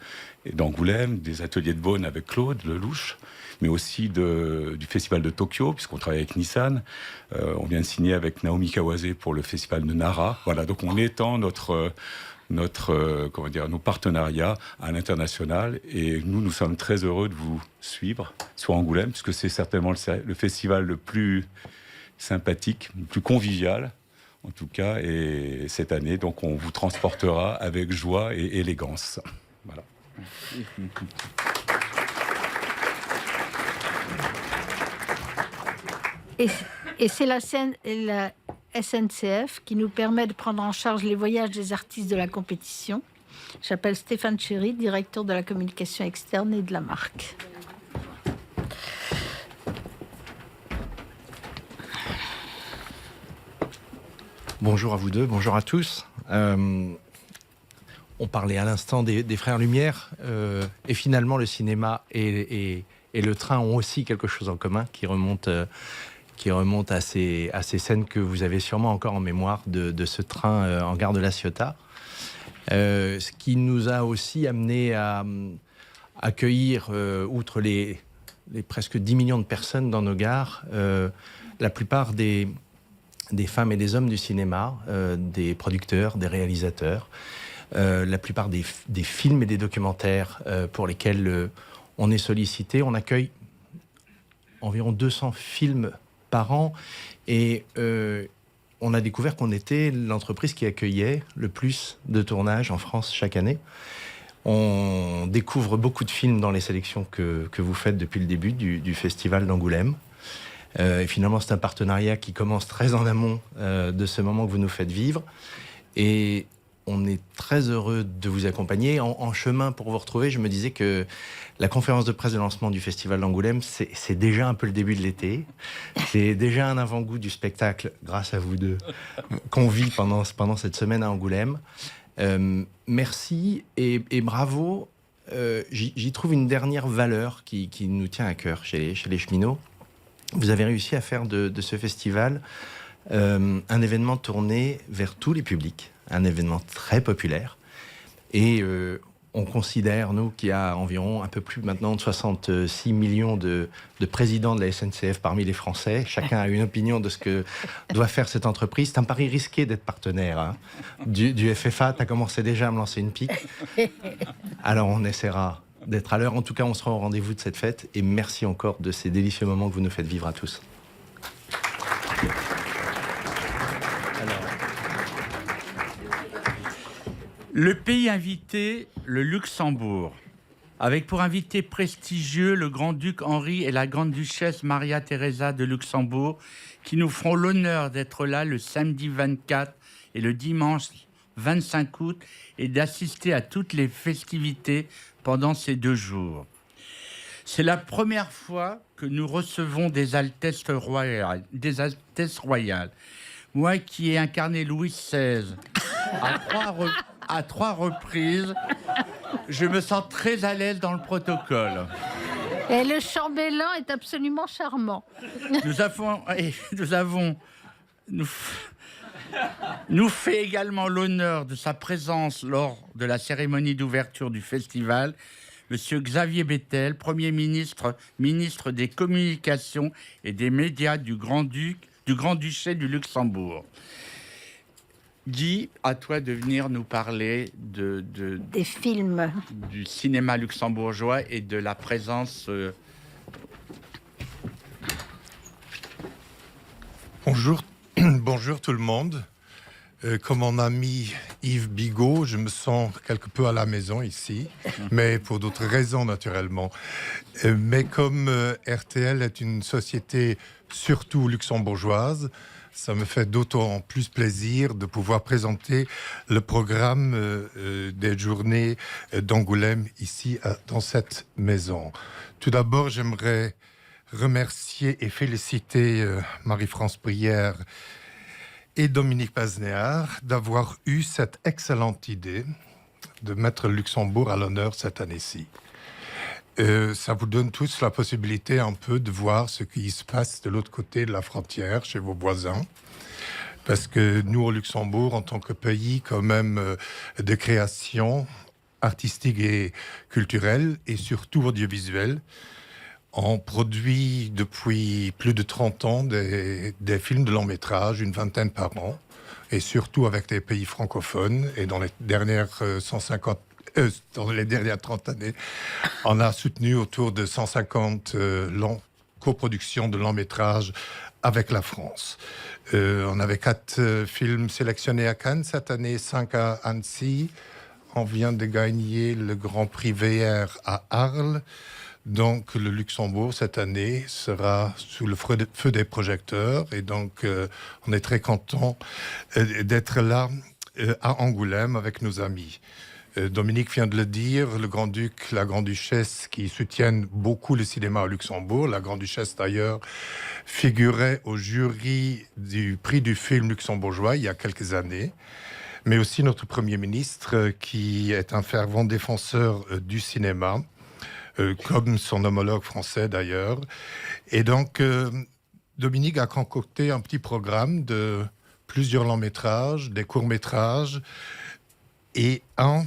et d'Angoulême, des ateliers de Beaune avec Claude Lelouch, mais aussi du Festival de Tokyo, puisqu'on travaille avec Nissan. On vient de signer avec Naomi Kawase pour le Festival de Nara. Voilà, donc on étend nos partenariats à l'international, et nous sommes très heureux de vous suivre sur Angoulême, puisque c'est certainement le festival le plus sympathique, le plus convivial, en tout cas, et cette année, donc on vous transportera avec joie et élégance. Voilà. Et c'est la SNCF qui nous permet de prendre en charge les voyages des artistes de la compétition. J'appelle Stéphane Chéry, directeur de la communication externe et de la marque. Bonjour à vous deux, bonjour à tous. On parlait à l'instant des frères Lumière, et finalement le cinéma et le train ont aussi quelque chose en commun qui remonte à ces scènes que vous avez sûrement encore en mémoire de ce train en gare de La Ciotat. Ce qui nous a aussi amené à accueillir, outre les presque 10 millions de personnes dans nos gares, la plupart des femmes et des hommes du cinéma, des producteurs, des réalisateurs, la plupart des films et des documentaires pour lesquels on est sollicité. On accueille environ 200 films par an, et on a découvert qu'on était l'entreprise qui accueillait le plus de tournages en France chaque année. On découvre beaucoup de films dans les sélections que vous faites depuis le début du Festival d'Angoulême. Et finalement, c'est un partenariat qui commence très en amont de ce moment que vous nous faites vivre. Et on est très heureux de vous accompagner. En chemin pour vous retrouver, je me disais que la conférence de presse de lancement du Festival d'Angoulême, c'est déjà un peu le début de l'été. C'est déjà un avant-goût du spectacle, grâce à vous deux, qu'on vit pendant cette semaine à Angoulême. Merci et bravo. J'y trouve une dernière valeur qui nous tient à cœur chez les cheminots. Vous avez réussi à faire de ce festival un événement tourné vers tous les publics, un événement très populaire. Et on considère, nous, qu'il y a environ un peu plus maintenant de 66 millions de présidents de la SNCF parmi les Français. Chacun a une opinion de ce que doit faire cette entreprise. C'est un pari risqué d'être partenaire du FFA. Tu as commencé déjà à me lancer une pique. Alors on essaiera d'être à l'heure. En tout cas, on sera au rendez-vous de cette fête. Et merci encore de ces délicieux moments que vous nous faites vivre à tous. Le pays invité, le Luxembourg, avec pour invité prestigieux le grand-duc Henri et la grande-duchesse Maria Theresa de Luxembourg, qui nous feront l'honneur d'être là le samedi 24 et le dimanche 25 août et d'assister à toutes les festivités pendant ces 2 jours. C'est la première fois que nous recevons des altesses royales. Moi qui ai incarné Louis XVI à 3 reprises, je me sens très à l'aise dans le protocole. Et le chambellan est absolument charmant. Nous fait également l'honneur de sa présence lors de la cérémonie d'ouverture du festival, Monsieur Xavier Bettel, Premier ministre, ministre des Communications et des Médias du Grand-Duché du Luxembourg. Guy, à toi de venir nous parler des films, du cinéma luxembourgeois et de la présence. Bonjour tout le monde. Comme mon ami Yves Bigot, je me sens quelque peu à la maison ici, mais pour d'autres raisons naturellement. Mais comme RTL est une société surtout luxembourgeoise, ça me fait d'autant plus plaisir de pouvoir présenter le programme des journées d'Angoulême ici dans cette maison. Tout d'abord, j'aimerais remercier et féliciter Marie-France Brière et Dominique Paznéard d'avoir eu cette excellente idée de mettre le Luxembourg à l'honneur cette année-ci. Ça vous donne tous la possibilité un peu de voir ce qui se passe de l'autre côté de la frontière, chez vos voisins. Parce que nous, au Luxembourg, en tant que pays quand même de création artistique et culturelle, et surtout audiovisuelle, on produit depuis plus de 30 ans des films de long métrage, une vingtaine par an, et surtout avec des pays francophones. Et dans les dernières 30 années, on a soutenu autour de 150 coproductions de long métrage avec la France. On avait 4 films sélectionnés à Cannes cette année, 5 à Annecy. On vient de gagner le Grand Prix VR à Arles. Donc le Luxembourg, cette année, sera sous le feu des projecteurs. Et donc, on est très content d'être là à Angoulême avec nos amis. Dominique vient de le dire, le grand-duc, la grande-duchesse qui soutiennent beaucoup le cinéma au Luxembourg. La grande-duchesse, d'ailleurs, figurait au jury du prix du film luxembourgeois il y a quelques années. Mais aussi notre Premier ministre, qui est un fervent défenseur du cinéma, comme son homologue français d'ailleurs. Et donc, Dominique a concocté un petit programme de plusieurs longs métrages, des courts métrages, et un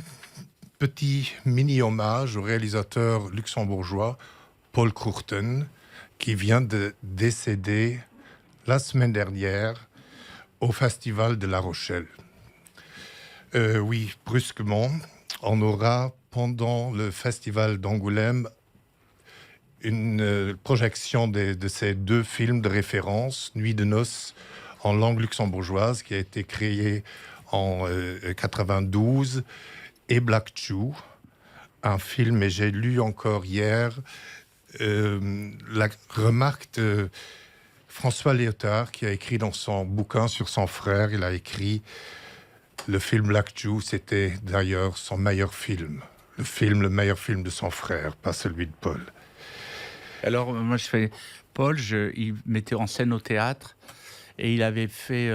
petit mini-hommage au réalisateur luxembourgeois Paul Courten, qui vient de décéder la semaine dernière au Festival de La Rochelle. Oui, brusquement, on aura pendant le Festival d'Angoulême une projection de ces 2 films de référence, Nuit de noces en langue luxembourgeoise, qui a été créé en 92, et Black Chew, un film, et j'ai lu encore hier la remarque de François Léotard, qui a écrit dans son bouquin sur son frère, il a écrit « Le film Black Jew, c'était d'ailleurs son meilleur film. Le meilleur film de son frère, pas celui de Paul. » Alors, moi, Paul, il mettait en scène au théâtre. Et il avait fait,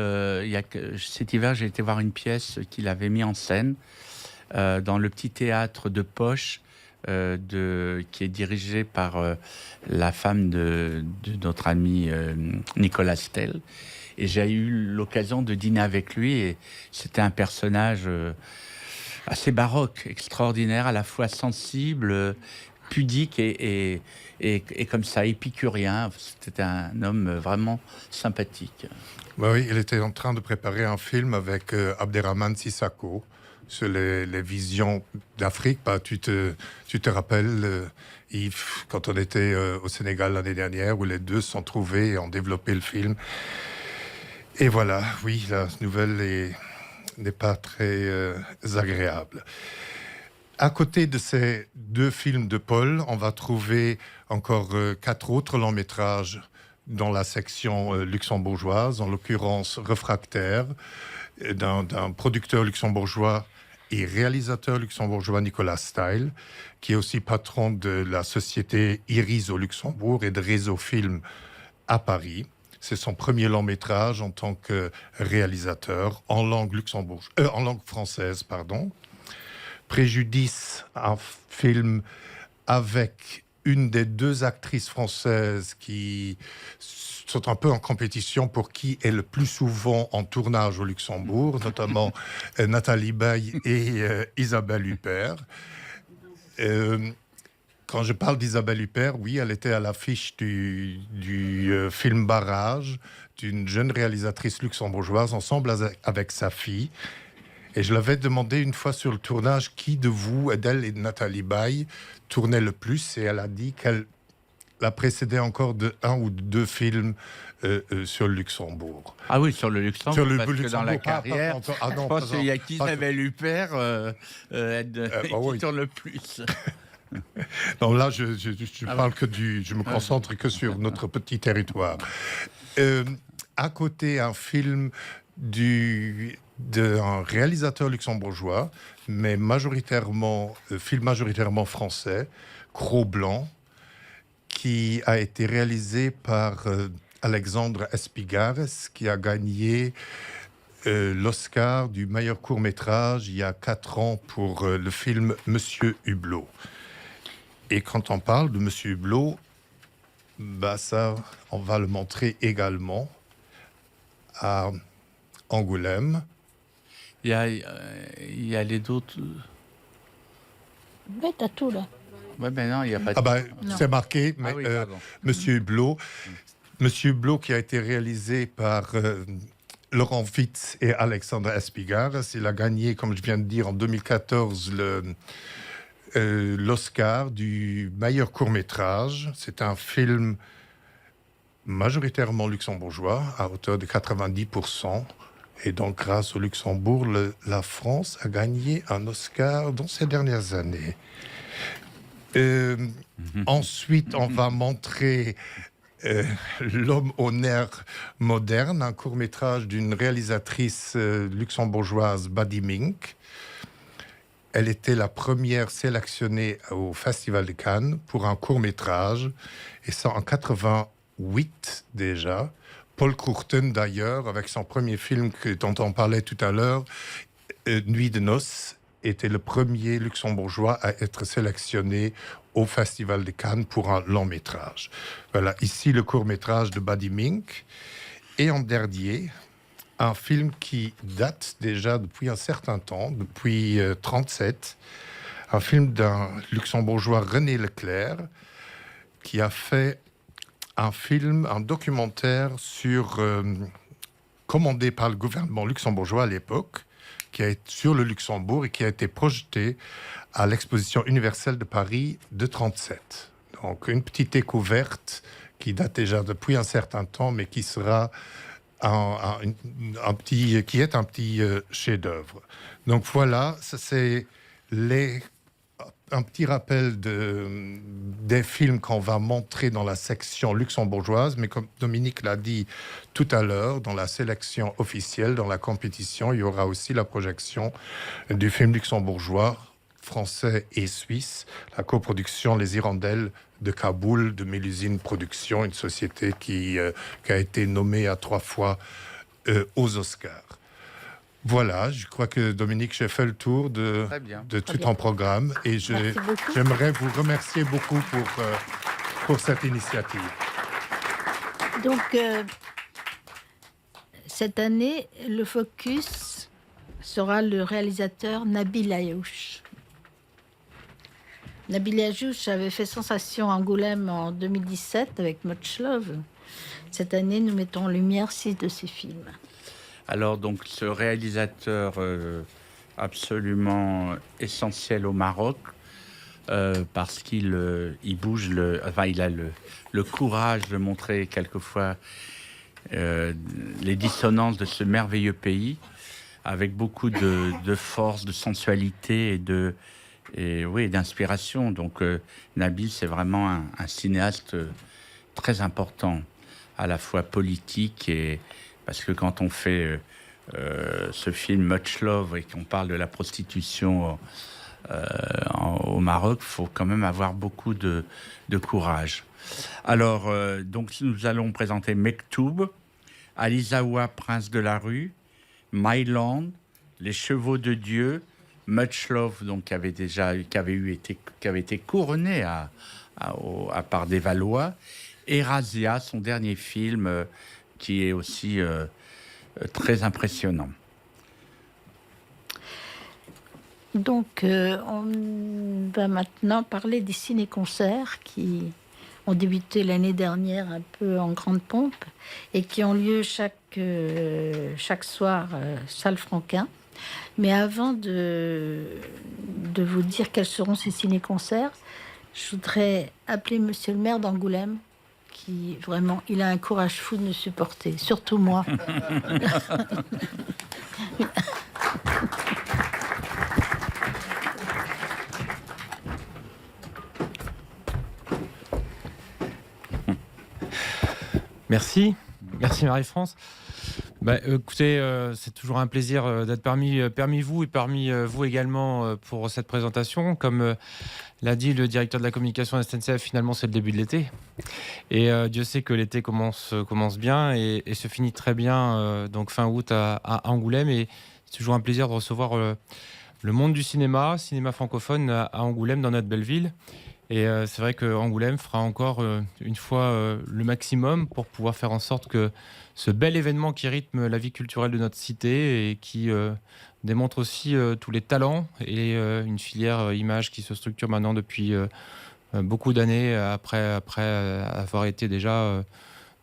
cet hiver, j'ai été voir une pièce qu'il avait mis en scène dans le petit théâtre de Poche, qui est dirigé par la femme de notre ami Nicolas Stel. Et j'ai eu l'occasion de dîner avec lui. Et c'était un personnage assez baroque, extraordinaire, à la fois sensible, pudique et comme ça, épicurien. C'était un homme vraiment sympathique. Bah oui, il était en train de préparer un film avec Abderrahmane Sissako sur les visions d'Afrique. Bah, tu te rappelles, Yves, quand on était au Sénégal l'année dernière, où les deux se sont trouvés et ont développé le film. Et voilà, oui, la nouvelle n'est pas très agréable. À côté de ces 2 films de Paul, on va trouver encore 4 autres longs métrages dans la section luxembourgeoise, en l'occurrence Refractaire, d'un producteur luxembourgeois et réalisateur luxembourgeois Nicolas Style, qui est aussi patron de la société Iris au Luxembourg et de Réseau Film à Paris. C'est son premier long métrage en tant que réalisateur en langue française, pardon. Préjudice, un film avec une des 2 actrices françaises qui sont un peu en compétition pour qui est le plus souvent en tournage au Luxembourg, notamment Nathalie Baye et Isabelle Huppert. Quand je parle d'Isabelle Huppert, oui, elle était à l'affiche du film Barrage, d'une jeune réalisatrice luxembourgeoise, ensemble avec sa fille. Et je l'avais demandé une fois sur le tournage qui de vous, d'elle et de Nathalie Baye, tournait le plus. Et elle a dit qu'elle la précédait encore de 1 ou 2 films sur le Luxembourg. Ah oui, sur le Luxembourg, sur le parce Luxembourg, que dans la carrière, je pense qu'il y a qu'Isabelle Huppert qui tourne le plus. Non, là, je parle que je me concentre que sur notre petit territoire. À côté, un film d'un réalisateur luxembourgeois, mais film majoritairement français, Cro-Blanc, qui a été réalisé par Alexandre Espigares, qui a gagné l'Oscar du meilleur court-métrage il y a 4 ans pour le film Monsieur Hublot. Et quand on parle de Monsieur Hublot, bah ça, on va le montrer également à Angoulême. Il y a les autres. Mais t'as tout là. Ouais, ben non, il n'y a pas de... Ah bah, c'est marqué, mais oui, Monsieur Hublot. Monsieur Hublot qui a été réalisé par Laurent Fitz et Alexandre Espigares. Il a gagné, comme je viens de dire, en 2014 l'Oscar du meilleur court-métrage. C'est un film majoritairement luxembourgeois, à hauteur de 90%. Et donc, grâce au Luxembourg, la France a gagné un Oscar dans ces dernières années. Ensuite, on va montrer L'homme au nerf moderne, un court-métrage d'une réalisatrice luxembourgeoise, Badi Mink. Elle était la première sélectionnée au Festival de Cannes pour un court-métrage, et ça en 88 déjà. Paul Courten, d'ailleurs, avec son premier film dont on parlait tout à l'heure, Nuit de noces, était le premier luxembourgeois à être sélectionné au Festival de Cannes pour un long métrage. Voilà, ici le court-métrage de Badi Mink. Et en dernier, un film qui date déjà depuis un certain temps, depuis 1937, un film d'un luxembourgeois, René Leclerc, qui a fait un documentaire commandé par le gouvernement luxembourgeois à l'époque, qui a été sur le Luxembourg et qui a été projeté à l'exposition universelle de Paris de 1937. Donc une petite découverte qui date déjà depuis un certain temps, mais qui sera un petit chef-d'œuvre. Donc voilà, c'est les un petit rappel des films qu'on va montrer dans la section luxembourgeoise, mais comme Dominique l'a dit tout à l'heure, dans la sélection officielle, dans la compétition, il y aura aussi la projection du film luxembourgeois, français et suisse, la coproduction Les Hirondelles de Kaboul, de Mélusine Productions, une société qui a été nommée à 3 fois aux Oscars. Voilà, je crois que Dominique, j'ai fait le tour de tout ton programme et j'aimerais vous remercier beaucoup pour cette initiative. Donc, cette année, le focus sera le réalisateur Nabil Ayouch. Nabil Ayouch avait fait sensation à Angoulême en 2017 avec Much Love. Cette année, nous mettons en lumière 6 de ses films. Alors, donc, ce réalisateur absolument essentiel au Maroc, parce qu'il bouge, il a le courage de montrer quelquefois les dissonances de ce merveilleux pays, avec beaucoup de force, de sensualité et d'inspiration. Donc, Nabil, c'est vraiment un cinéaste très important, à la fois politique et... Parce que quand on fait ce film Much Love et qu'on parle de la prostitution au Maroc, il faut quand même avoir beaucoup de courage. Alors, donc, nous allons présenter Mektoub, Alizawa, Prince de la rue, Myland, Les Chevaux de Dieu, Much Love, donc, qui avait été couronné par des Valois, et Razia, son dernier film, qui est aussi très impressionnant. Donc, on va maintenant parler des ciné-concerts qui ont débuté l'année dernière un peu en grande pompe et qui ont lieu chaque soir salle Franquin. Mais avant de vous dire quels seront ces ciné-concerts, je voudrais appeler monsieur le maire d'Angoulême, qui vraiment, il a un courage fou de nous supporter, surtout moi. Merci Marie-France. Écoutez, c'est toujours un plaisir d'être parmi vous et parmi vous également pour cette présentation. Comme l'a dit le directeur de la communication de SNCF, finalement c'est le début de l'été. Et Dieu sait que l'été commence bien et se finit très bien donc fin août à Angoulême. Et c'est toujours un plaisir de recevoir le monde du cinéma francophone à Angoulême, dans notre belle ville. Et c'est vrai qu'Angoulême fera encore une fois le maximum pour pouvoir faire en sorte que ce bel événement qui rythme la vie culturelle de notre cité et qui démontre aussi tous les talents et une filière image qui se structure maintenant depuis beaucoup d'années après avoir été déjà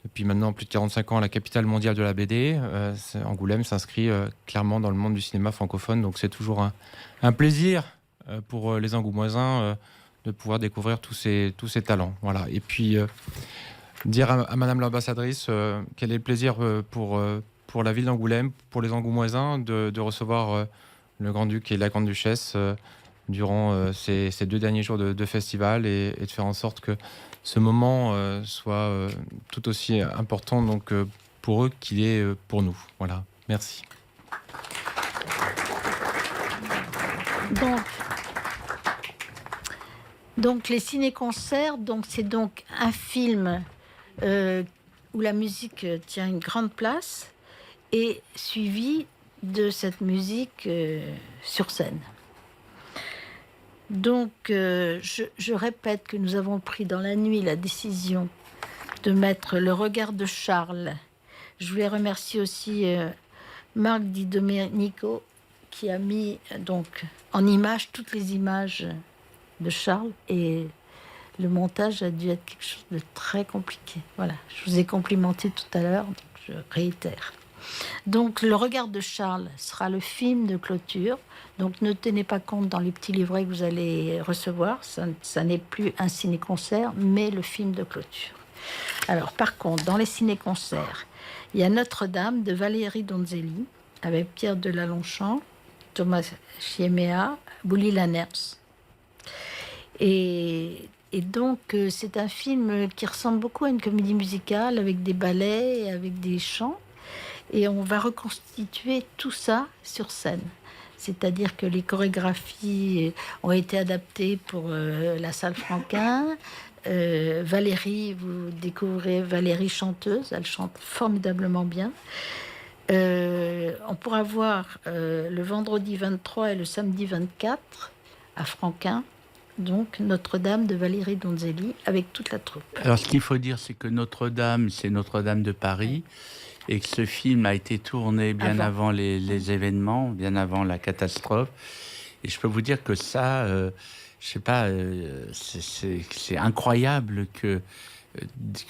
depuis maintenant plus de 45 ans la capitale mondiale de la BD. Angoulême s'inscrit clairement dans le monde du cinéma francophone, donc c'est toujours un plaisir pour les Angoumoisins de pouvoir découvrir tous ces talents. Voilà. Et puis, dire à Madame l'ambassadrice quel est le plaisir pour la ville d'Angoulême, pour les Angoumoisins, de recevoir le Grand-Duc et la Grande-Duchesse durant ces 2 derniers jours de festival et de faire en sorte que ce moment soit tout aussi important donc, pour eux qu'il est pour nous. Voilà. Merci. Donc les ciné-concerts, c'est donc un film où la musique tient une grande place et suivi de cette musique sur scène. Donc je répète que nous avons pris dans la nuit la décision de mettre Le Regard de Charles. Je voulais remercier aussi Marc Di Domenico qui a mis donc en image toutes les images de Charles, et le montage a dû être quelque chose de très compliqué. Voilà, je vous ai complimenté tout à l'heure, donc je réitère. Donc, Le Regard de Charles sera le film de clôture. Donc, ne tenez pas compte dans les petits livrets que vous allez recevoir. Ça n'est plus un ciné-concert, mais le film de clôture. Alors, par contre, dans les ciné-concerts, il y a Notre-Dame de Valérie Donzelli, avec Pierre Delaronchamp, Thomas Chiéméa, Bouli Lanners. Et donc, c'est un film qui ressemble beaucoup à une comédie musicale avec des ballets et avec des chants. Et on va reconstituer tout ça sur scène. C'est-à-dire que les chorégraphies ont été adaptées pour la salle Franquin. Valérie, vous découvrez Valérie chanteuse, elle chante formidablement bien. On pourra voir le vendredi 23 et le samedi 24 à Franquin, donc Notre-Dame de Valérie Donzelli avec toute la troupe. Alors ce qu'il faut dire, c'est que Notre-Dame, c'est Notre-Dame de Paris, et que ce film a été tourné bien avant les événements, bien avant la catastrophe. Et je peux vous dire que ça, je sais pas, c'est incroyable que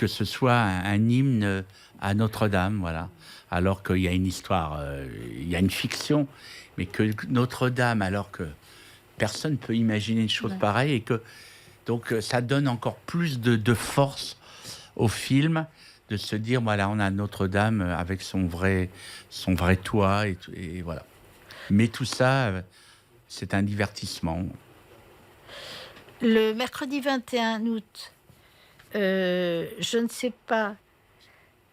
ce soit un hymne à Notre-Dame, voilà. Alors qu'il y a une histoire, il y a une fiction, mais que Notre-Dame, alors que personne ne peut imaginer une chose pareille, et que donc ça donne encore plus de force au film, de se dire voilà, on a Notre-Dame avec son vrai toit et voilà. Mais tout ça, c'est un divertissement. Le mercredi 21 août, je ne sais pas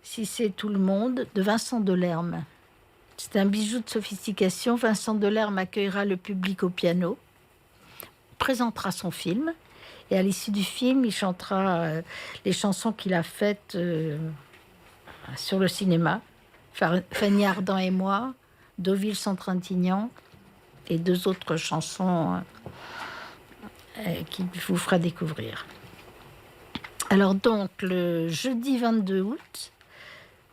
si c'est Tout le monde, de Vincent Delerme. C'est un bijou de sophistication. Vincent Delerme accueillera le public au piano, présentera son film, et à l'issue du film, il chantera les chansons qu'il a faites sur le cinéma. Fanny Ardant et moi, Deauville sans Trintignant, et 2 autres chansons qu'il vous fera découvrir. Alors donc, le jeudi 22 août,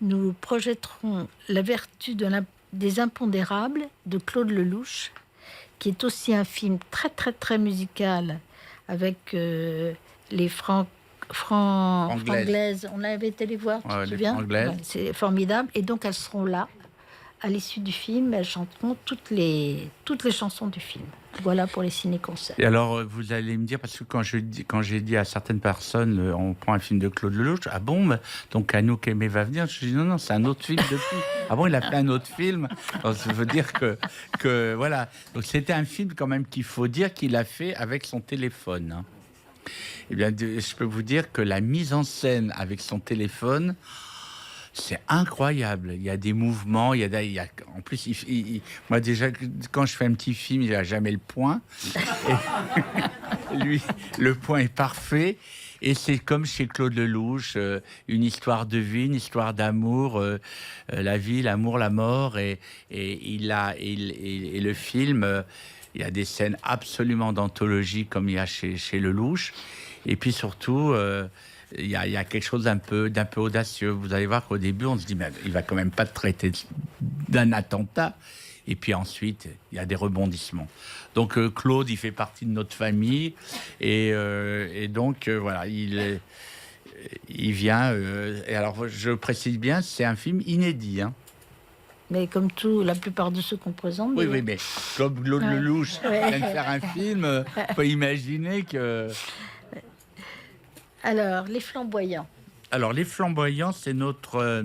nous projetterons La vertu des impondérables de Claude Lelouch, qui est aussi un film très très très musical avec les franglaises. On avait été les voir, tu te souviens ? C'est formidable. Et donc elles seront là à l'issue du film. Elles chanteront toutes les chansons du film. Voilà pour les ciné-concerts. Et alors, vous allez me dire, parce que quand j'ai dit à certaines personnes, on prend un film de Claude Lelouch, ah bon, donc Anouk Aimée va venir. Je dis non, c'est un autre film depuis. Ah bon, il a fait un autre film. Alors, ça veut dire que voilà. Donc c'était un film quand même qu'il faut dire qu'il a fait avec son téléphone. Hein. Eh bien, je peux vous dire que la mise en scène avec son téléphone, c'est incroyable. Il y a des mouvements, il y a en plus, moi déjà, quand je fais un petit film, il n'a jamais le point. Et lui, le point est parfait. Et c'est comme chez Claude Lelouch, une histoire de vie, une histoire d'amour, la vie, l'amour, la mort. Et le film, il y a des scènes absolument d'anthologie comme il y a chez Lelouch. Et puis surtout... il y a quelque chose d'un peu audacieux. Vous allez voir qu'au début, on se dit, mais il va quand même pas traiter d'un attentat. Et puis ensuite, il y a des rebondissements. Donc Claude, il fait partie de notre famille. Et donc, voilà, il vient... et alors, je précise bien, c'est un film inédit. Hein. Mais comme tout, la plupart de ceux qu'on présente... Oui, mais comme Claude Lelouch vient de faire un film, on peut imaginer que... Alors, Les Flamboyants. Alors, Les Flamboyants, c'est notre...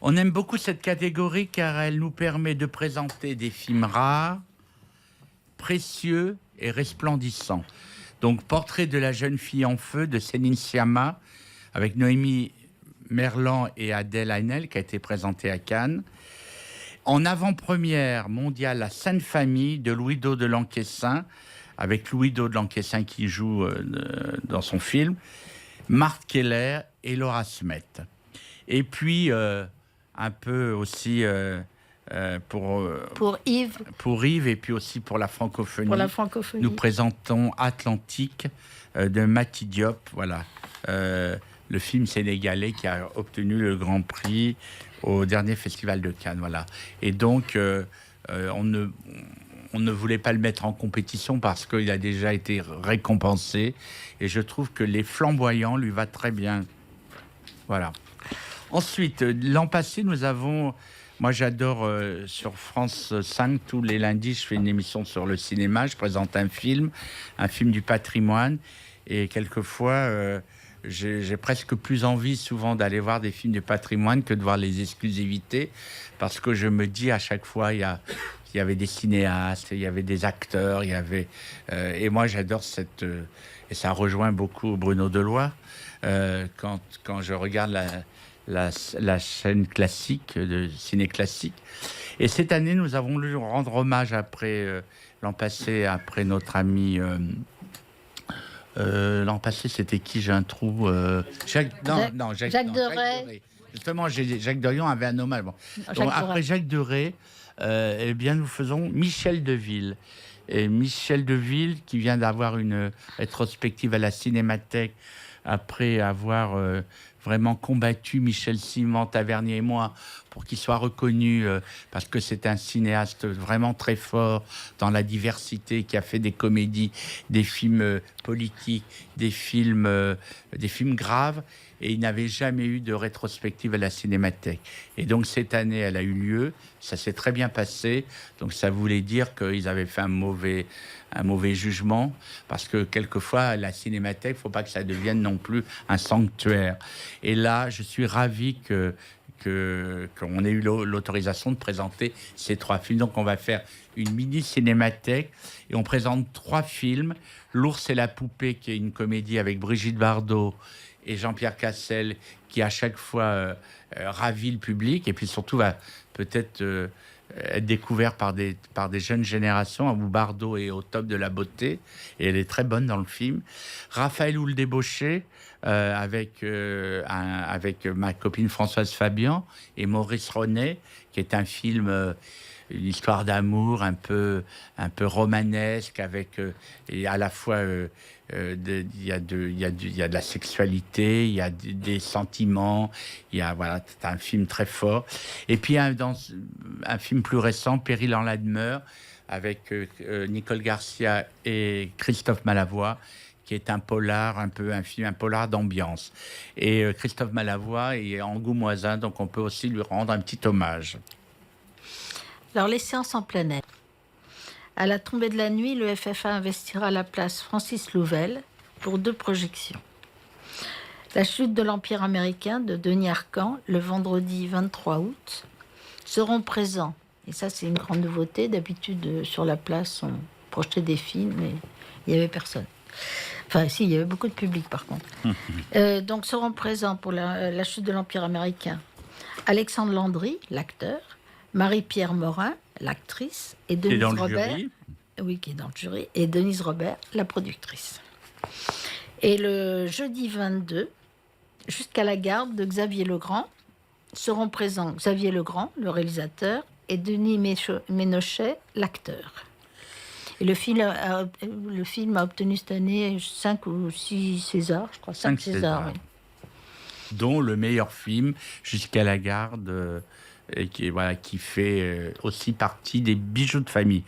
On aime beaucoup cette catégorie car elle nous permet de présenter des films rares, précieux et resplendissants. Donc, Portrait de la jeune fille en feu de Céline Sciamma avec Noémie Merlan et Adèle Haenel qui a été présenté à Cannes. En avant-première mondiale, La Sainte Famille de Louis-Do de Lanquessin avec Louis-Do de Lanquessin qui joue dans son film, Marthe Keller et Laura Smet. Et puis, un peu aussi pour Yves. Pour Yves et puis aussi pour la francophonie. Pour la francophonie. Nous présentons Atlantique de Mati Diop, voilà. Le film sénégalais qui a obtenu le Grand Prix au dernier Festival de Cannes, voilà. Et donc, on ne voulait pas le mettre en compétition parce qu'il a déjà été récompensé. Et je trouve que Les Flamboyants lui va très bien. Voilà. Ensuite, l'an passé, nous avons... Moi, j'adore sur France 5, tous les lundis, je fais une émission sur le cinéma. Je présente un film du patrimoine. Et quelquefois, j'ai presque plus envie souvent d'aller voir des films du patrimoine que de voir les exclusivités. Parce que je me dis à chaque fois, il y il y avait des cinéastes, il y avait des acteurs, et moi j'adore et ça rejoint beaucoup Bruno Deloy. Quand je regarde la chaîne classique, de ciné classique. Et cette année, nous avons voulu rendre hommage l'an passé, après notre ami... l'an passé, c'était qui? J'ai un trou. Jacques Deray. Justement, Jacques Dorion avait un hommage. Bon. Donc, après Jacques Deray, eh bien, nous faisons Michel Deville. Et Michel Deville, qui vient d'avoir une rétrospective à la Cinémathèque, après avoir vraiment combattu Michel Simon, Tavernier et moi, pour qu'il soit reconnu, parce que c'est un cinéaste vraiment très fort dans la diversité, qui a fait des comédies, des films politiques, des films graves, et il n'avait jamais eu de rétrospective à la Cinémathèque. Et donc cette année, elle a eu lieu, ça s'est très bien passé, donc ça voulait dire qu'ils avaient fait un mauvais jugement, parce que quelquefois, la Cinémathèque, il ne faut pas que ça devienne non plus un sanctuaire. Et là, je suis ravi qu'on ait eu l'autorisation de présenter ces 3 films. Donc, on va faire une mini-cinémathèque et on présente 3 films. L'Ours et la poupée, qui est une comédie avec Brigitte Bardot et Jean-Pierre Cassel, qui à chaque fois ravit le public, et puis surtout va peut-être... être découvert par des jeunes générations, où Bardot est au top de la beauté, et elle est très bonne dans le film. Raphaël ou le débauché, avec ma copine Françoise Fabian et Maurice Ronet, qui est un film, une histoire d'amour un peu romanesque, avec et à la fois il y a de la sexualité, il y a des sentiments, c'est un film très fort. Et puis dans un film plus récent, Péril en la demeure, avec Nicole Garcia et Christophe Malavoie, qui est un polar, un polar d'ambiance. Et Christophe Malavoie est angoumoisin, donc on peut aussi lui rendre un petit hommage. Alors, les séances en plein air. À la tombée de la nuit, le FFA investira la place Francis Louvel pour 2 projections. La chute de l'Empire américain de Denis Arcand, le vendredi 23 août, seront présents. Et ça, c'est une grande nouveauté. D'habitude, sur la place, on projetait des films, mais il n'y avait personne. Enfin, si, il y avait beaucoup de public, par contre. Donc, seront présents pour la chute de l'Empire américain Alexandre Landry, l'acteur, Marie-Pierre Morin, l'actrice, et Denise Robert, qui est dans le jury, et Denise Robert, la productrice. Et le jeudi 22, jusqu'à la garde de Xavier Legrand, seront présents Xavier Legrand, le réalisateur, et Denis Ménochet, l'acteur. Et le film a obtenu cette année 5 ou 6 Césars, je crois. 5 Césars, oui. Dont le meilleur film, Jusqu'à la garde, qui fait aussi partie des bijoux de famille.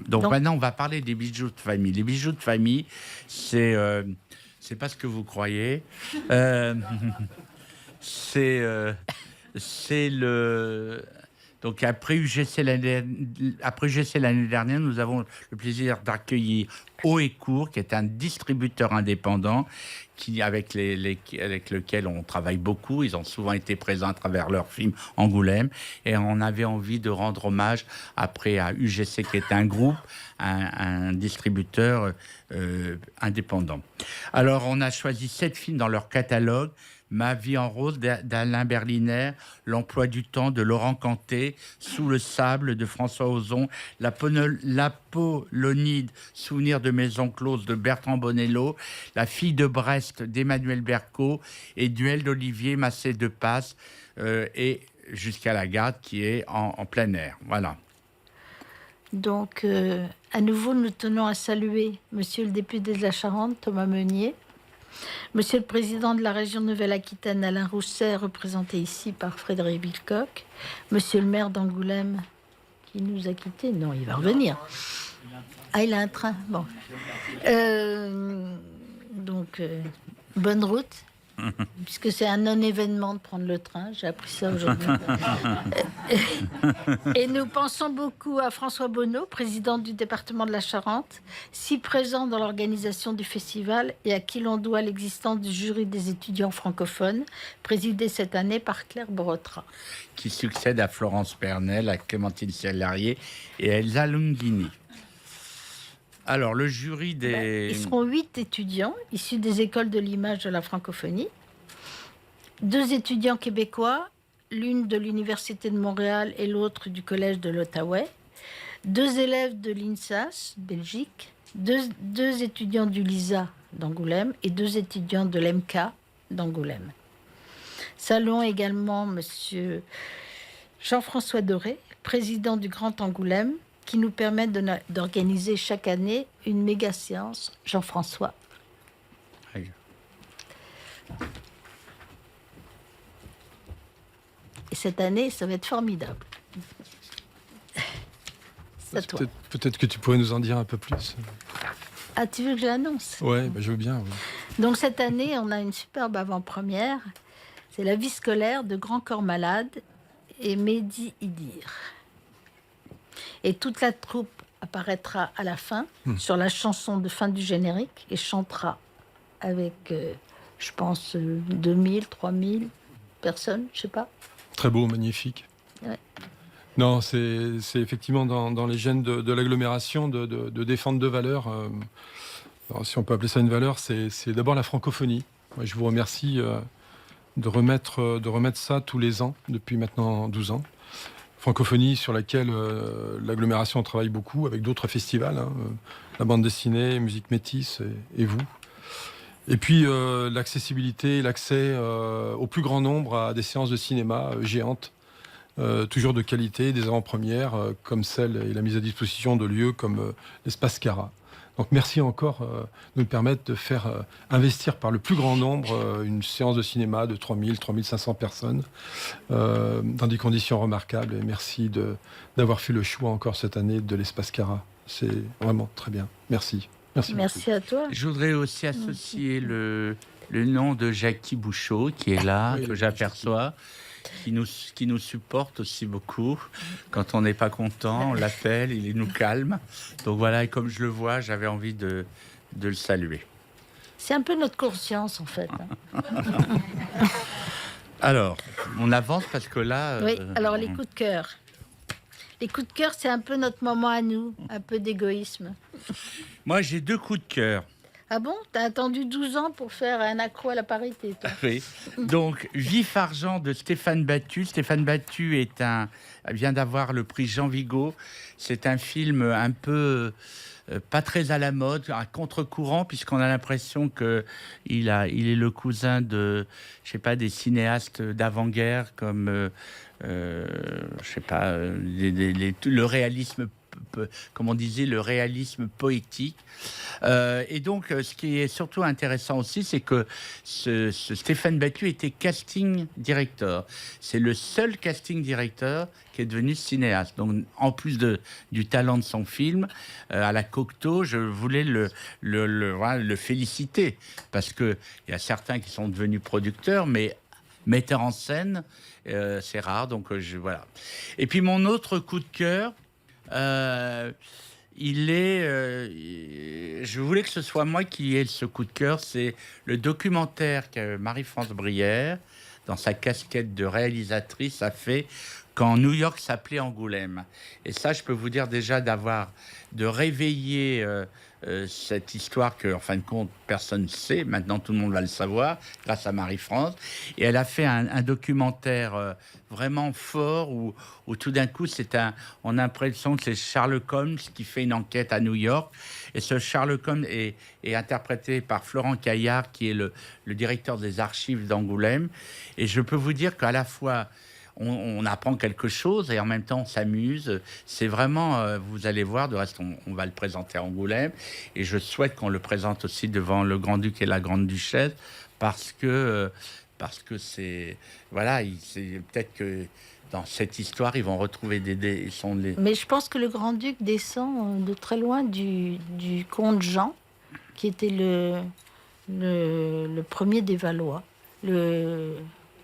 Donc maintenant, on va parler des bijoux de famille. Les bijoux de famille, c'est pas ce que vous croyez. C'est le... Donc après UGC l'année dernière, nous avons le plaisir d'accueillir Haut et Court, qui est un distributeur indépendant avec lequel on travaille beaucoup. Ils ont souvent été présents à travers leurs films Angoulême, et on avait envie de rendre hommage après à UGC, qui est un groupe, un distributeur indépendant. Alors on a choisi 7 films dans leur catalogue. Ma vie en rose d'Alain Berliner, L'emploi du temps de Laurent Canté, Sous le sable de François Ozon, l'Apollonide, Souvenir de maison close de Bertrand Bonello, La fille de Brest d'Emmanuel Berco, et Duel d'Olivier Massé de Passe, et Jusqu'à la garde, qui est en plein air. Voilà. Donc, à nouveau, nous tenons à saluer Monsieur le député de la Charente, Thomas Meunier, Monsieur le Président de la région Nouvelle-Aquitaine, Alain Rousset, représenté ici par Frédéric Bilcoq, Monsieur le maire d'Angoulême, qui nous a quittés. Non, il va revenir. Ah, il a un train. Bon. Donc, bonne route. puisque c'est un non-événement de prendre le train. J'ai appris ça aujourd'hui. Et nous pensons beaucoup à François Bonneau, président du département de la Charente, si présent dans l'organisation du festival et à qui l'on doit l'existence du jury des étudiants francophones, présidé cette année par Claire Brotra. Qui succède à Florence Pernel, à Clémentine Sellarié et à Elsa Lunghini. Alors, le jury des... Ils seront 8 étudiants issus des écoles de l'image de la francophonie. 2 étudiants québécois, l'une de l'Université de Montréal et l'autre du Collège de l'Outaouais. 2 élèves de l'INSAS, Belgique. 2 étudiants du LISA d'Angoulême et 2 étudiants de l'MK d'Angoulême. Saluons également Monsieur Jean-François Doré, président du Grand Angoulême, qui nous permet d'organiser chaque année une méga séance. Jean-François. Et cette année, ça va être formidable. C'est à toi. Peut-être que tu pourrais nous en dire un peu plus. Ah, tu veux que je l'annonce? Ouais, je veux bien. Oui. Donc cette année, on a une superbe avant-première. C'est La vie scolaire de Grand Corps Malade et Mehdi Idir. Et toute la troupe apparaîtra à la fin sur la chanson de fin du générique et chantera avec, je pense, 2000, 3000 personnes, je sais pas. Très beau, magnifique. Ouais. Non, c'est effectivement dans les gènes de l'agglomération de défendre 2 valeurs. Alors, si on peut appeler ça une valeur, c'est d'abord la francophonie. Moi, je vous remercie de remettre ça tous les ans, depuis maintenant 12 ans. Francophonie sur laquelle l'agglomération travaille beaucoup, avec d'autres festivals, la bande dessinée, musique métisse et vous. Et puis l'accessibilité, l'accès au plus grand nombre à des séances de cinéma géantes, toujours de qualité, des avant-premières, comme celle et la mise à disposition de lieux comme l'espace Cara. Donc merci encore de nous permettre de faire investir par le plus grand nombre une séance de cinéma de 3000, 3500 personnes dans des conditions remarquables. Et merci d'avoir fait le choix encore cette année de l'espace Cara. C'est vraiment très bien. Merci. Merci à toi. Je voudrais aussi associer le nom de Jackie Bouchot, qui est là, que j'aperçois, qui nous supporte aussi beaucoup. Quand on n'est pas content, on l'appelle, il nous calme. Donc voilà, et comme je le vois, j'avais envie de le saluer. C'est un peu notre conscience, en fait. Alors, on avance parce que là... Oui, alors les coups de cœur. Les coups de cœur, c'est un peu notre moment à nous, un peu d'égoïsme. Moi, j'ai 2 coups de cœur. Ah bon? T'as attendu 12 ans pour faire un accro à la parité, toi. Oui. Donc, Vif Argent de Stéphane Battu. Stéphane Battu vient d'avoir le prix Jean Vigo. C'est un film un peu... pas très à la mode, à contre-courant, puisqu'on a l'impression qu'il est le cousin de, je sais pas, des cinéastes d'avant-guerre comme, je sais pas, le réalisme, comme on disait, le réalisme poétique. Et donc, ce qui est surtout intéressant aussi, c'est que ce Stéphane Battu était casting director. C'est le seul casting director qui est devenu cinéaste. Donc, en plus du talent de son film, à la Cocteau, je voulais le féliciter, parce qu'il y a certains qui sont devenus producteurs, mais metteurs en scène, c'est rare. Donc, voilà. Et puis, mon autre coup de cœur, je voulais que ce soit moi qui ai ce coup de cœur. C'est le documentaire que Marie-France Brière, dans sa casquette de réalisatrice, a fait quand New York s'appelait Angoulême. Et ça, je peux vous dire déjà de réveiller cette histoire que, en fin de compte, personne ne sait. Maintenant, tout le monde va le savoir grâce à Marie-France. Et elle a fait un documentaire vraiment fort où tout d'un coup, on a l'impression que c'est Sherlock Holmes qui fait une enquête à New York. Et ce Sherlock Holmes est interprété par Florent Caillard, qui est le directeur des archives d'Angoulême. Et je peux vous dire qu'à la fois, on apprend quelque chose et en même temps on s'amuse. C'est vraiment, vous allez voir, de reste on va le présenter à Angoulême et je souhaite qu'on le présente aussi devant le Grand-Duc et la Grande-Duchesse parce que c'est, voilà, c'est peut-être que dans cette histoire ils vont retrouver Mais je pense que le Grand-Duc descend de très loin du comte Jean, qui était le premier des Valois. le